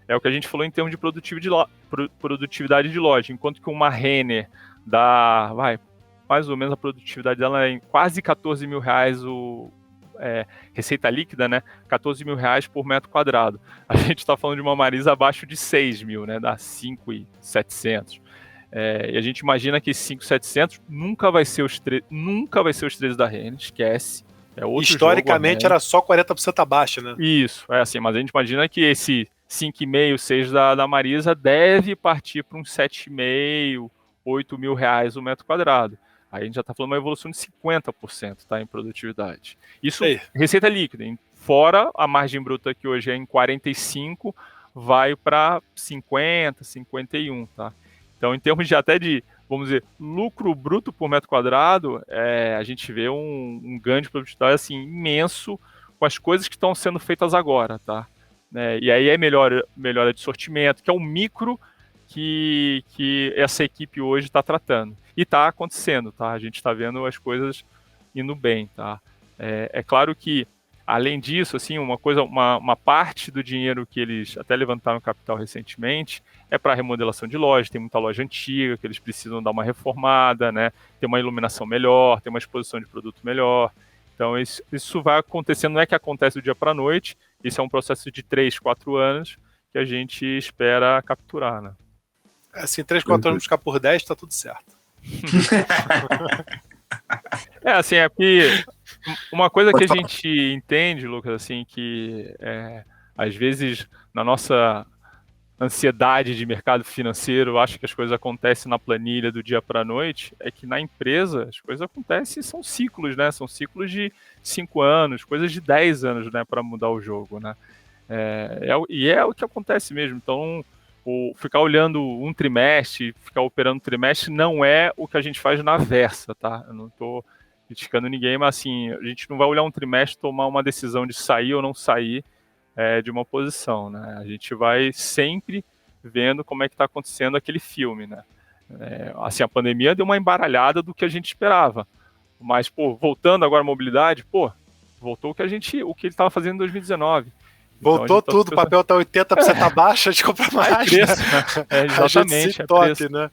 é o que a gente falou em termos de produtividade de loja, enquanto que uma Renner dá, mais ou menos a produtividade dela é em quase 14 mil reais receita líquida, né? 14 mil reais por metro quadrado. A gente está falando de uma Marisa abaixo de 6 mil, né? Dá 5.700. E a gente imagina que 5.700 nunca vai ser os 13 da Renner, esquece. Historicamente jogo, era só 40% abaixo, né? Isso, assim, mas a gente imagina que esse 5,5, 6 da Marisa deve partir para uns 7,5, 8 mil reais o metro quadrado. Aí a gente já está falando uma evolução de 50%, tá, em produtividade. Isso, receita líquida. Fora a margem bruta, que hoje é em 45, vai para 50, 51, tá? Então, em termos de até de, vamos dizer, lucro bruto por metro quadrado, a gente vê um ganho de produtividade assim, imenso com as coisas que estão sendo feitas agora, tá? E aí é melhora de sortimento, que é o micro que essa equipe hoje está tratando. E está acontecendo, tá? A gente está vendo as coisas indo bem, tá? É claro que, além disso, assim, uma parte do dinheiro que eles até levantaram capital recentemente é para remodelação de loja. Tem muita loja antiga que eles precisam dar uma reformada, né? Ter uma iluminação melhor, ter uma exposição de produto melhor. Então, isso vai acontecendo, não é que acontece do dia para a noite, isso é um processo de 3, 4 anos que a gente espera capturar, né? Assim, 3, 4 anos ficar por 10, tá tudo certo. Assim, é que uma coisa que a gente entende, Lucas, assim, que às vezes na nossa ansiedade de mercado financeiro, acho que as coisas acontecem na planilha do dia para a noite, é que na empresa as coisas acontecem, são ciclos, né? São ciclos de 5 anos, coisas de 10 anos, né, para mudar o jogo, né? E é o que acontece mesmo. Então, ficar olhando um trimestre, ficar operando um trimestre, não é o que a gente faz na Versa, tá? Eu não estou criticando ninguém, mas assim, a gente não vai olhar um trimestre e tomar uma decisão de sair ou não sair de uma posição, né? A gente vai sempre vendo como é que está acontecendo aquele filme, né? Assim, a pandemia deu uma embaralhada do que a gente esperava, mas, voltando agora à mobilidade, voltou o que ele estava fazendo em 2019. Voltou então, tudo, o papel está 80% abaixo, a gente compra mais. Exatamente. Toque, né?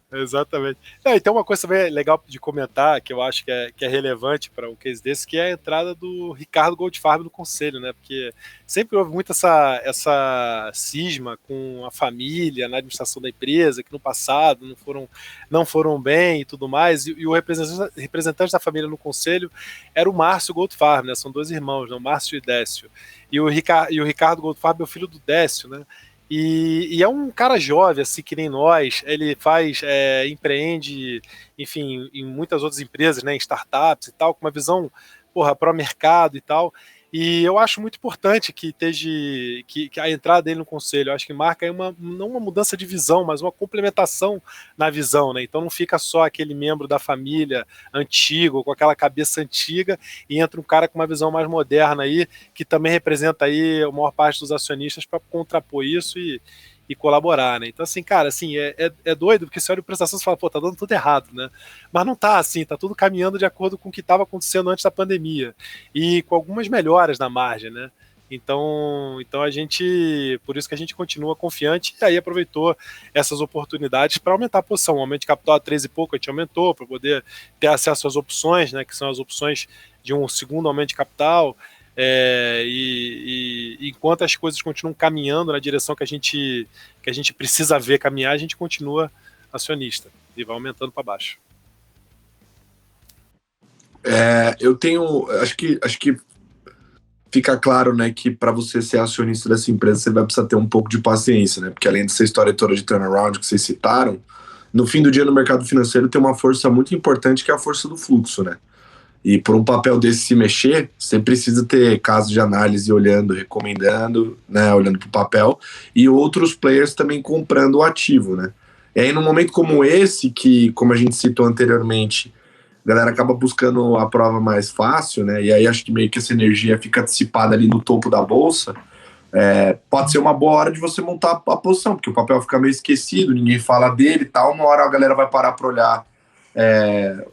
Exatamente. Então, uma coisa também legal de comentar, que eu acho que é relevante para um case desse, que é a entrada do Ricardo Goldfarb no conselho, né? Porque sempre houve muito essa cisma com a família na administração da empresa, que no passado não foram bem e tudo mais, e o representante da família no conselho era o Márcio Goldfarb, né? São dois irmãos, né? O Márcio e o Décio. E o Ricardo Goldfarb é o filho do Décio, né? E é um cara jovem, assim, que nem nós. Ele empreende, enfim, em muitas outras empresas, né, em startups e tal, com uma visão, porra, pró-mercado e tal. E eu acho muito importante que a entrada dele no conselho, eu acho que marca aí não uma mudança de visão, mas uma complementação na visão, né? Então não fica só aquele membro da família antigo, com aquela cabeça antiga, e entra um cara com uma visão mais moderna aí, que também representa aí a maior parte dos acionistas para contrapor isso e colaborar, né? Então, assim, cara, assim, é doido, porque você olha o prestação e fala, pô, tá dando tudo errado, né? Mas não tá assim, tá tudo caminhando de acordo com o que estava acontecendo antes da pandemia. E com algumas melhoras na margem, né? Então por isso que a gente continua confiante e aí aproveitou essas oportunidades para aumentar a posição. O aumento de capital a 13 e pouco a gente aumentou para poder ter acesso às opções, né? Que são as opções de um segundo aumento de capital. E enquanto as coisas continuam caminhando na direção que a gente precisa ver caminhar, a gente continua acionista e vai aumentando para baixo. Acho que fica claro, né, que para você ser acionista dessa empresa, você vai precisar ter um pouco de paciência, né? Porque além dessa história toda de turnaround que vocês citaram, no fim do dia no mercado financeiro tem uma força muito importante que é a força do fluxo, né? E por um papel desse se mexer, você precisa ter casos de análise olhando, recomendando, né, olhando para o papel, e outros players também comprando o ativo, né? E aí, num momento como esse, que, como a gente citou anteriormente, a galera acaba buscando a prova mais fácil, né? E aí acho que meio que essa energia fica dissipada ali no topo da bolsa. Pode ser uma boa hora de você montar a posição, porque o papel fica meio esquecido, ninguém fala dele e tal. Uma hora a galera vai parar para olhar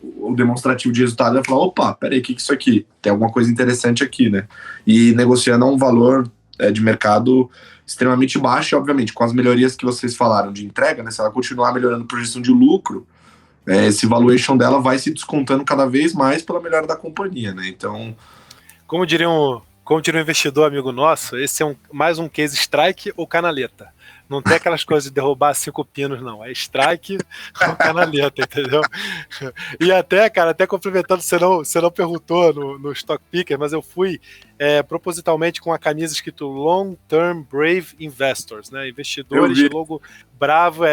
o demonstrativo de resultado e vai falar, opa, peraí, o que é isso aqui? Tem alguma coisa interessante aqui, né? E negociando a um valor de mercado extremamente baixo, e obviamente com as melhorias que vocês falaram de entrega, né? Se ela continuar melhorando projeção de lucro, esse valuation dela vai se descontando cada vez mais pela melhora da companhia, né? Então, como diria um investidor amigo nosso, esse é mais um case strike ou canaleta. Não tem aquelas coisas de derrubar 5 pinos, não. É strike ou canaleta, entendeu? E até complementando, você não perguntou no Stock Picker, mas eu fui propositalmente com a camisa escrito Long Term Brave Investors, né? Investidores de longo bravo,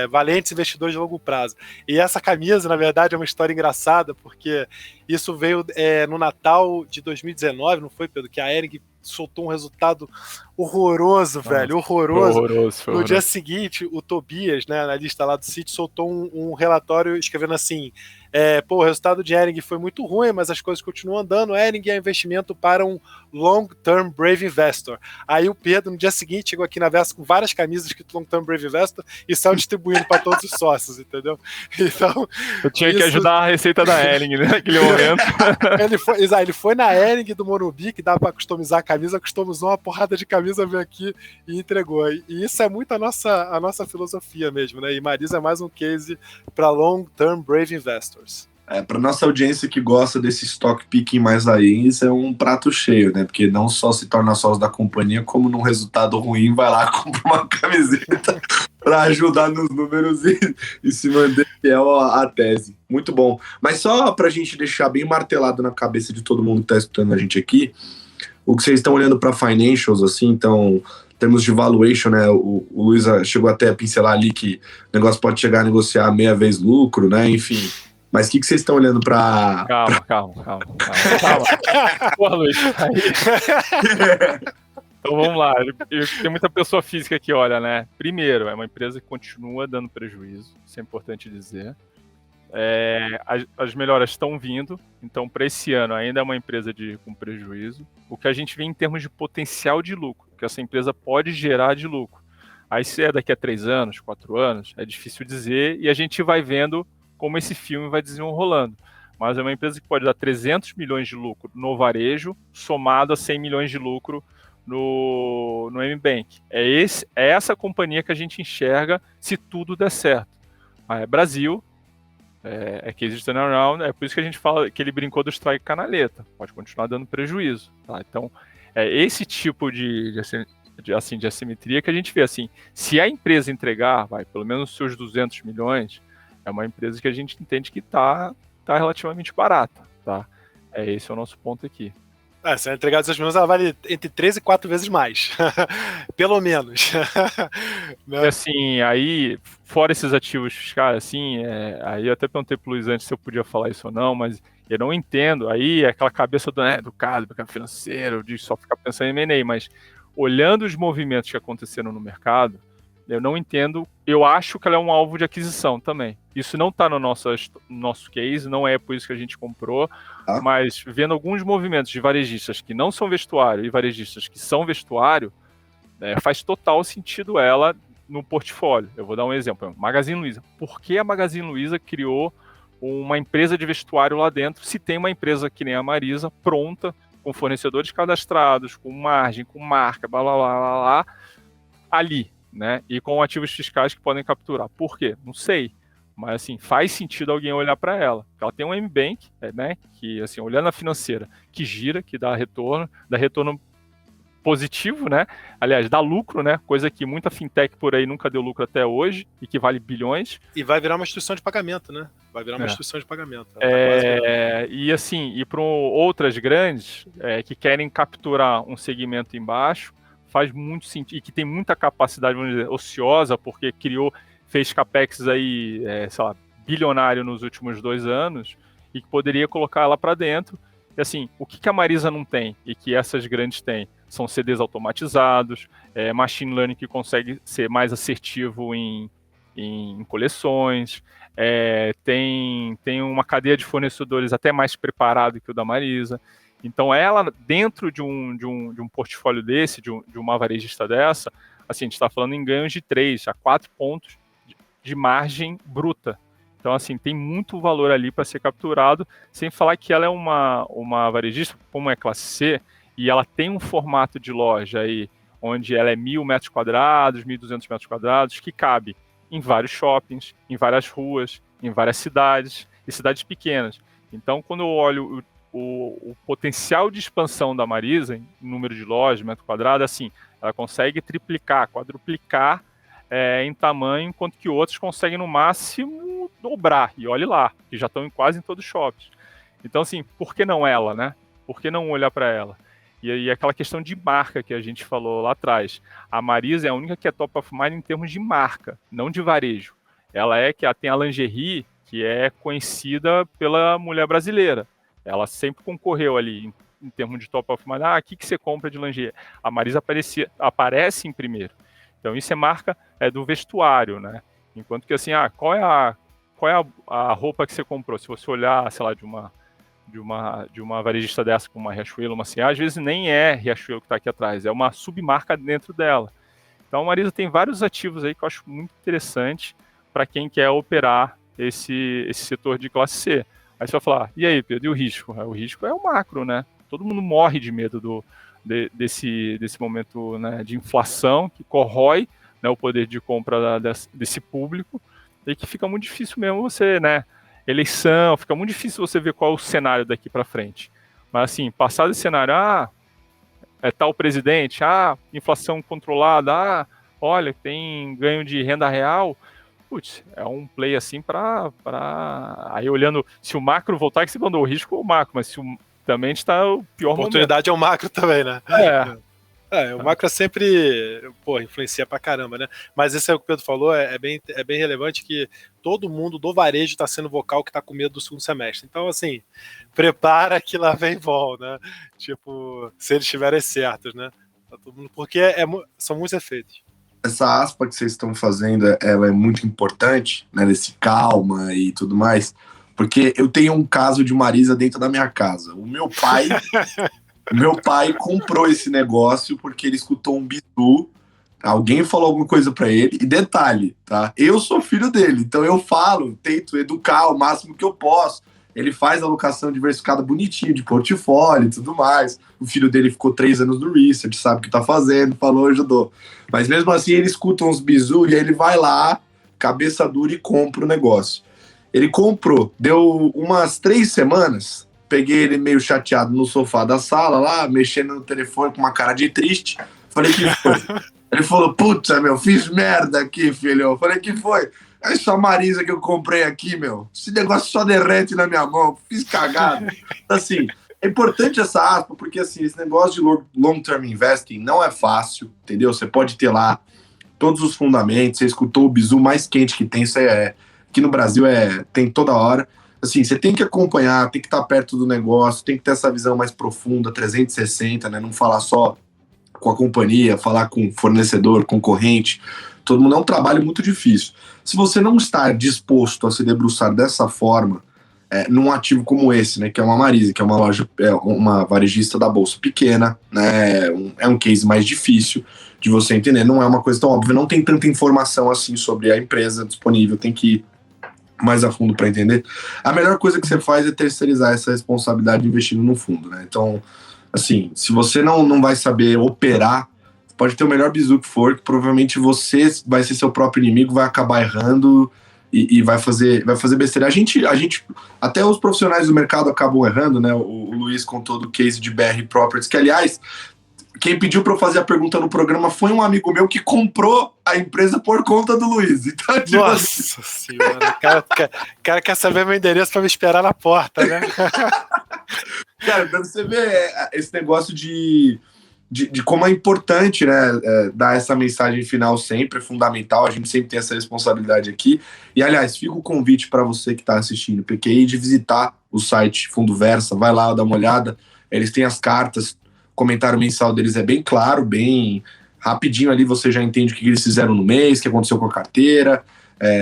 valentes investidores de longo prazo. E essa camisa, na verdade, é uma história engraçada, porque isso veio no Natal de 2019, não foi, Pedro? Que a Hering soltou um resultado horroroso, velho, horroroso. No dia seguinte, o Tobias, né, analista lá do Citi, soltou um relatório escrevendo assim, o resultado de Hering foi muito ruim, mas as coisas continuam andando, Hering é investimento para um long-term brave investor. Aí o Pedro, no dia seguinte, chegou aqui na Versa com várias camisas escrito long-term brave investor e saiu distribuindo para todos os sócios, entendeu? Então, eu tinha que ajudar a receita da Hering, né, naquele momento. Ele foi na Hering do Morumbi, que dá para customizar a camisa, customizou uma porrada de camisa, veio aqui e entregou. E isso é muito a nossa filosofia mesmo, né? E Marisa é mais um case para long-term brave investors. Para nossa audiência que gosta desse stock picking mais aí, isso é um prato cheio, né? Porque não só se torna sócio da companhia, como num resultado ruim vai lá compra uma camiseta para ajudar nos números e se manter fiel à tese. Muito bom. Mas só para a gente deixar bem martelado na cabeça de todo mundo que está escutando a gente aqui, o que vocês estão olhando para financials, assim, então, em termos de valuation, né? O Luiz chegou até a pincelar ali que o negócio pode chegar a negociar meia vez lucro, né? Enfim. Mas o que vocês estão olhando para... Calma. Porra, Luiz. Então vamos lá. Tem muita pessoa física que olha, né? Primeiro, é uma empresa que continua dando prejuízo. Isso é importante dizer. As melhoras estão vindo. Então, para esse ano, ainda é uma empresa com prejuízo. O que a gente vê em termos de potencial de lucro, que essa empresa pode gerar de lucro. Aí, se é daqui a 3 anos, 4 anos, é difícil dizer. E a gente vai vendo como esse filme vai desenrolando. Mas é uma empresa que pode dar 300 milhões de lucro no varejo, somado a 100 milhões de lucro no M-Bank. É essa companhia que a gente enxerga se tudo der certo. Brasil, case de turnaround, é por isso que a gente fala que ele brincou do strike canaleta, pode continuar dando prejuízo, tá? Então, esse tipo de assimetria que a gente vê, assim, se a empresa entregar, pelo menos os seus 200 milhões, é uma empresa que a gente entende que tá relativamente barata, tá? Esse é o nosso ponto aqui. Se ela entregar 200 milhões, ela vale entre 3 e 4 vezes mais. Pelo menos. Né? E assim, aí, fora esses ativos fiscais, assim, aí eu até perguntei pro Luiz antes se eu podia falar isso ou não, mas eu não entendo. Aí é aquela cabeça do cara, do mercado financeiro, de só ficar pensando em M&A, mas olhando os movimentos que aconteceram no mercado, eu não entendo. Eu acho que ela é um alvo de aquisição também. Isso não está no nosso case, não é por isso que a gente comprou, mas vendo alguns movimentos de varejistas que não são vestuário e varejistas que são vestuário, faz total sentido ela no portfólio. Eu vou dar um exemplo. Magazine Luiza. Por que a Magazine Luiza criou uma empresa de vestuário lá dentro, se tem uma empresa que nem a Marisa, pronta, com fornecedores cadastrados, com margem, com marca, blá, blá, blá, blá, blá, ali, né? E com ativos fiscais que podem capturar. Por quê? Não sei. Mas, assim, faz sentido alguém olhar para ela. Ela tem um M-Bank, né? Que, assim, olhando a financeira, que gira, que dá retorno positivo, né? Aliás, dá lucro, né? Coisa que muita fintech por aí nunca deu lucro até hoje e que vale bilhões. E vai virar uma instituição de pagamento, né? Vai virar uma instituição de pagamento. E assim, e para outras grandes que querem capturar um segmento embaixo, faz muito sentido, e que tem muita capacidade, vamos dizer, ociosa, porque fez capex aí, sei lá, bilionário nos últimos 2 anos, e que poderia colocar ela para dentro. E assim, o que a Marisa não tem e que essas grandes têm? São CDs automatizados, machine learning que consegue ser mais assertivo em coleções, tem uma cadeia de fornecedores até mais preparado que o da Marisa. Então ela, dentro de um portfólio desse, de uma varejista dessa, assim, a gente está falando em ganhos de 3 a 4 pontos de margem bruta. Então, assim, tem muito valor ali para ser capturado, sem falar que ela é uma varejista, como é classe C, e ela tem um formato de loja aí, onde ela é 1.000 metros quadrados, 1.200 metros quadrados, que cabe em vários shoppings, em várias ruas, em várias cidades, e cidades pequenas. Então, quando eu olho o potencial de expansão da Marisa, em número de lojas, metro quadrado, assim, ela consegue triplicar, quadruplicar em tamanho, enquanto que outros conseguem, no máximo, dobrar. E olhe lá, que já estão quase em todos os shoppings. Então, assim, por que não ela, né? Por que não olhar para ela? E aí aquela questão de marca que a gente falou lá atrás. A Marisa é a única que é top of mind em termos de marca, não de varejo. Ela tem a lingerie, que é conhecida pela mulher brasileira. Ela sempre concorreu ali em termos de top of mind. O que você compra de lingerie? A Marisa aparece em primeiro. Então isso é marca do vestuário, né? Enquanto que assim, qual é a roupa que você comprou? Se você olhar, sei lá, de uma varejista dessa com uma Riachuelo, uma C&A, às vezes nem é Riachuelo que está aqui atrás, é uma submarca dentro dela. Então a Marisa tem vários ativos aí que eu acho muito interessante para quem quer operar esse setor de classe C. Aí você vai falar, e aí, Pedro, e o risco? O risco é o macro, né? Todo mundo morre de medo desse momento, né, de inflação que corrói, né, o poder de compra desse público, e que fica muito difícil mesmo você, né? Eleição, fica muito difícil você ver qual é o cenário daqui para frente. Mas assim, passado esse cenário, tal presidente, inflação controlada, olha, tem ganho de renda real, putz, é um play assim para aí olhando, se o macro voltar, que você mandou o risco, o macro, mas se também está o pior momento. Oportunidade é o macro também, né? O macro sempre, influencia pra caramba, né? Mas esse é o que o Pedro falou, é bem relevante, que todo mundo do varejo está sendo vocal que está com medo do segundo semestre. Então, assim, prepara que lá vem vol, né? Tipo, se eles estiverem certos, né? Porque são muitos efeitos. Essa aspa que vocês estão fazendo, ela é muito importante, né? Desse calma e tudo mais, porque eu tenho um caso de Marisa dentro da minha casa. O meu pai comprou esse negócio porque ele escutou um bizu, alguém falou alguma coisa pra ele, e detalhe, tá? Eu sou filho dele, então eu tento educar o máximo que eu posso. Ele faz alocação diversificada bonitinho, de portfólio e tudo mais. O filho dele ficou 3 anos no research, sabe o que tá fazendo, falou, ajudou. Mas mesmo assim ele escuta uns bizu e aí ele vai lá, cabeça dura e compra o negócio. Ele comprou, deu umas 3 semanas, peguei ele meio chateado no sofá da sala lá, mexendo no telefone com uma cara de triste. Falei, que foi? Ele falou, putz, meu, fiz merda aqui, filho. Eu falei, que foi? Essa Marisa que eu comprei aqui, meu, esse negócio só derrete na minha mão, fiz cagada. Assim, é importante essa aspa, porque assim, esse negócio de long-term investing não é fácil, entendeu? Você pode ter lá todos os fundamentos, você escutou o bizu mais quente que tem, isso aqui no Brasil tem toda hora. Assim, você tem que acompanhar, tem que estar perto do negócio, tem que ter essa visão mais profunda, 360, né? Não falar só com a companhia, falar com fornecedor, concorrente. Todo mundo é um trabalho muito difícil. Se você não está disposto a se debruçar dessa forma, num ativo como esse, né, que é uma Marisa, que é uma loja, uma varejista da bolsa pequena, né, é um case mais difícil de você entender, não é uma coisa tão óbvia, não tem tanta informação assim sobre a empresa disponível, tem que ir mais a fundo para entender. A melhor coisa que você faz é terceirizar essa responsabilidade investindo no fundo, né? Então, assim, se você não vai saber operar, pode ter o melhor bizu que for, que provavelmente você vai ser seu próprio inimigo, vai acabar errando e vai fazer besteira. A gente, até os profissionais do mercado acabam errando, né? O Luiz contou do case de BR Properties, que, aliás, quem pediu para eu fazer a pergunta no programa foi um amigo meu que comprou a empresa por conta do Luiz. Então, tipo, nossa senhora, o cara quer saber meu endereço para me esperar na porta, né? Cara, pra você ver esse negócio de como é importante, né, dar essa mensagem final sempre, é fundamental, a gente sempre tem essa responsabilidade aqui. E, aliás, fica o convite para você que está assistindo o PQI de visitar o site Fundo Versa, vai lá, dá uma olhada, eles têm as cartas, o comentário mensal deles é bem claro, bem rapidinho ali, você já entende o que eles fizeram no mês, o que aconteceu com a carteira,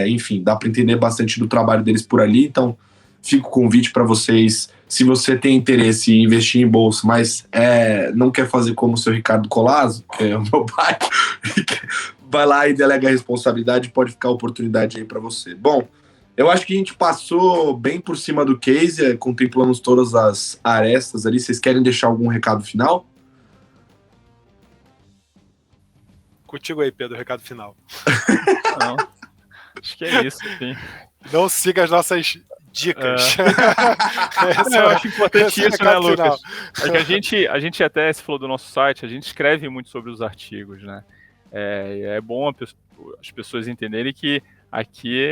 enfim, dá para entender bastante do trabalho deles por ali, então fica o convite para vocês. Se você tem interesse em investir em bolsa, mas não quer fazer como o seu Ricardo Colasso, que é o meu pai, vai lá e delega a responsabilidade, pode ficar a oportunidade aí para você. Bom, eu acho que a gente passou bem por cima do case, contemplamos todas as arestas ali. Vocês querem deixar algum recado final? Contigo aí, Pedro, recado final. Não, acho que é isso, sim. Não siga as nossas dicas. Eu acho importante isso, né, Lucas? É que a gente até, se falou do nosso site, a gente escreve muito sobre os artigos, né? É bom as pessoas entenderem que aqui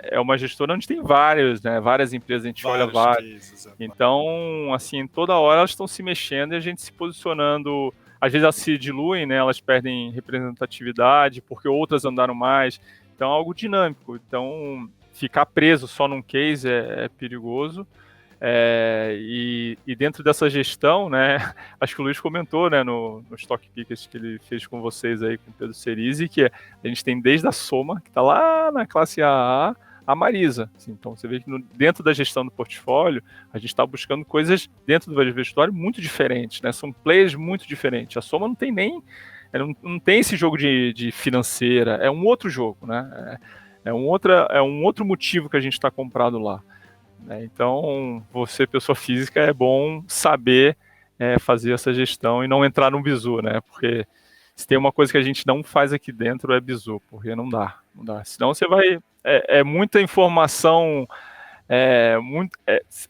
é uma gestora onde tem várias empresas, a gente olha várias. Então, assim, toda hora elas estão se mexendo e a gente se posicionando. Às vezes elas se diluem, né? Elas perdem representatividade porque outras andaram mais. Então, é algo dinâmico. Então, ficar preso só num case é perigoso. E dentro dessa gestão, né, acho que o Luiz comentou, né, no Stock Pickers que ele fez com vocês aí, com o Pedro Cerizzi, que a gente tem desde a Soma, que está lá na classe AA, a Marisa. Assim, então você vê que dentro da gestão do portfólio, a gente está buscando coisas dentro do vestuário muito diferentes, né, são players muito diferentes. A Soma não tem nem, não tem esse jogo de financeira, é um outro jogo, né, é um outro motivo que a gente está comprado lá. Então, você, pessoa física, é bom saber fazer essa gestão e não entrar no bizu, né? Porque se tem uma coisa que a gente não faz aqui dentro é bizu, porque não dá. Senão você vai... É muita informação,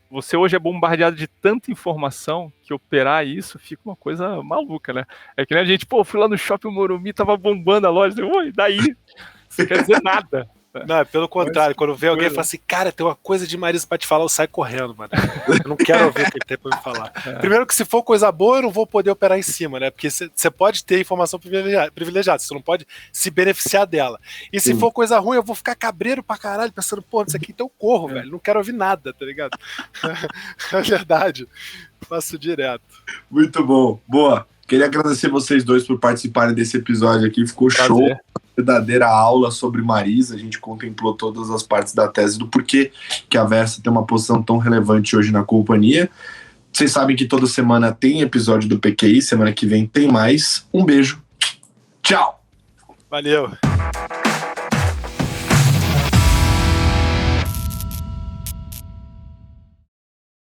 você hoje é bombardeado de tanta informação que operar isso fica uma coisa maluca, né? É que nem a gente, fui lá no Shopping Morumbi, tava bombando a loja, oi, daí? Isso quer dizer nada. Não, pelo contrário, quando vê alguém e fala assim, cara, tem uma coisa de Marisa pra te falar, eu saio correndo, mano. Eu não quero ouvir o que ele tem pra me falar. Primeiro que se for coisa boa, eu não vou poder operar em cima, né? Porque você pode ter informação privilegiada, você não pode se beneficiar dela. E se for coisa ruim, eu vou ficar cabreiro pra caralho, pensando, isso aqui então eu corro, velho. Não quero ouvir nada, tá ligado? É verdade. Faço direto. Muito bom. Boa. Queria agradecer vocês dois por participarem desse episódio aqui. Ficou show. Verdadeira aula sobre Marisa. A gente contemplou todas as partes da tese do porquê que a Versa tem uma posição tão relevante hoje na companhia. Vocês sabem que toda semana tem episódio do PQI. Semana que vem tem mais. Um beijo. Tchau. Valeu.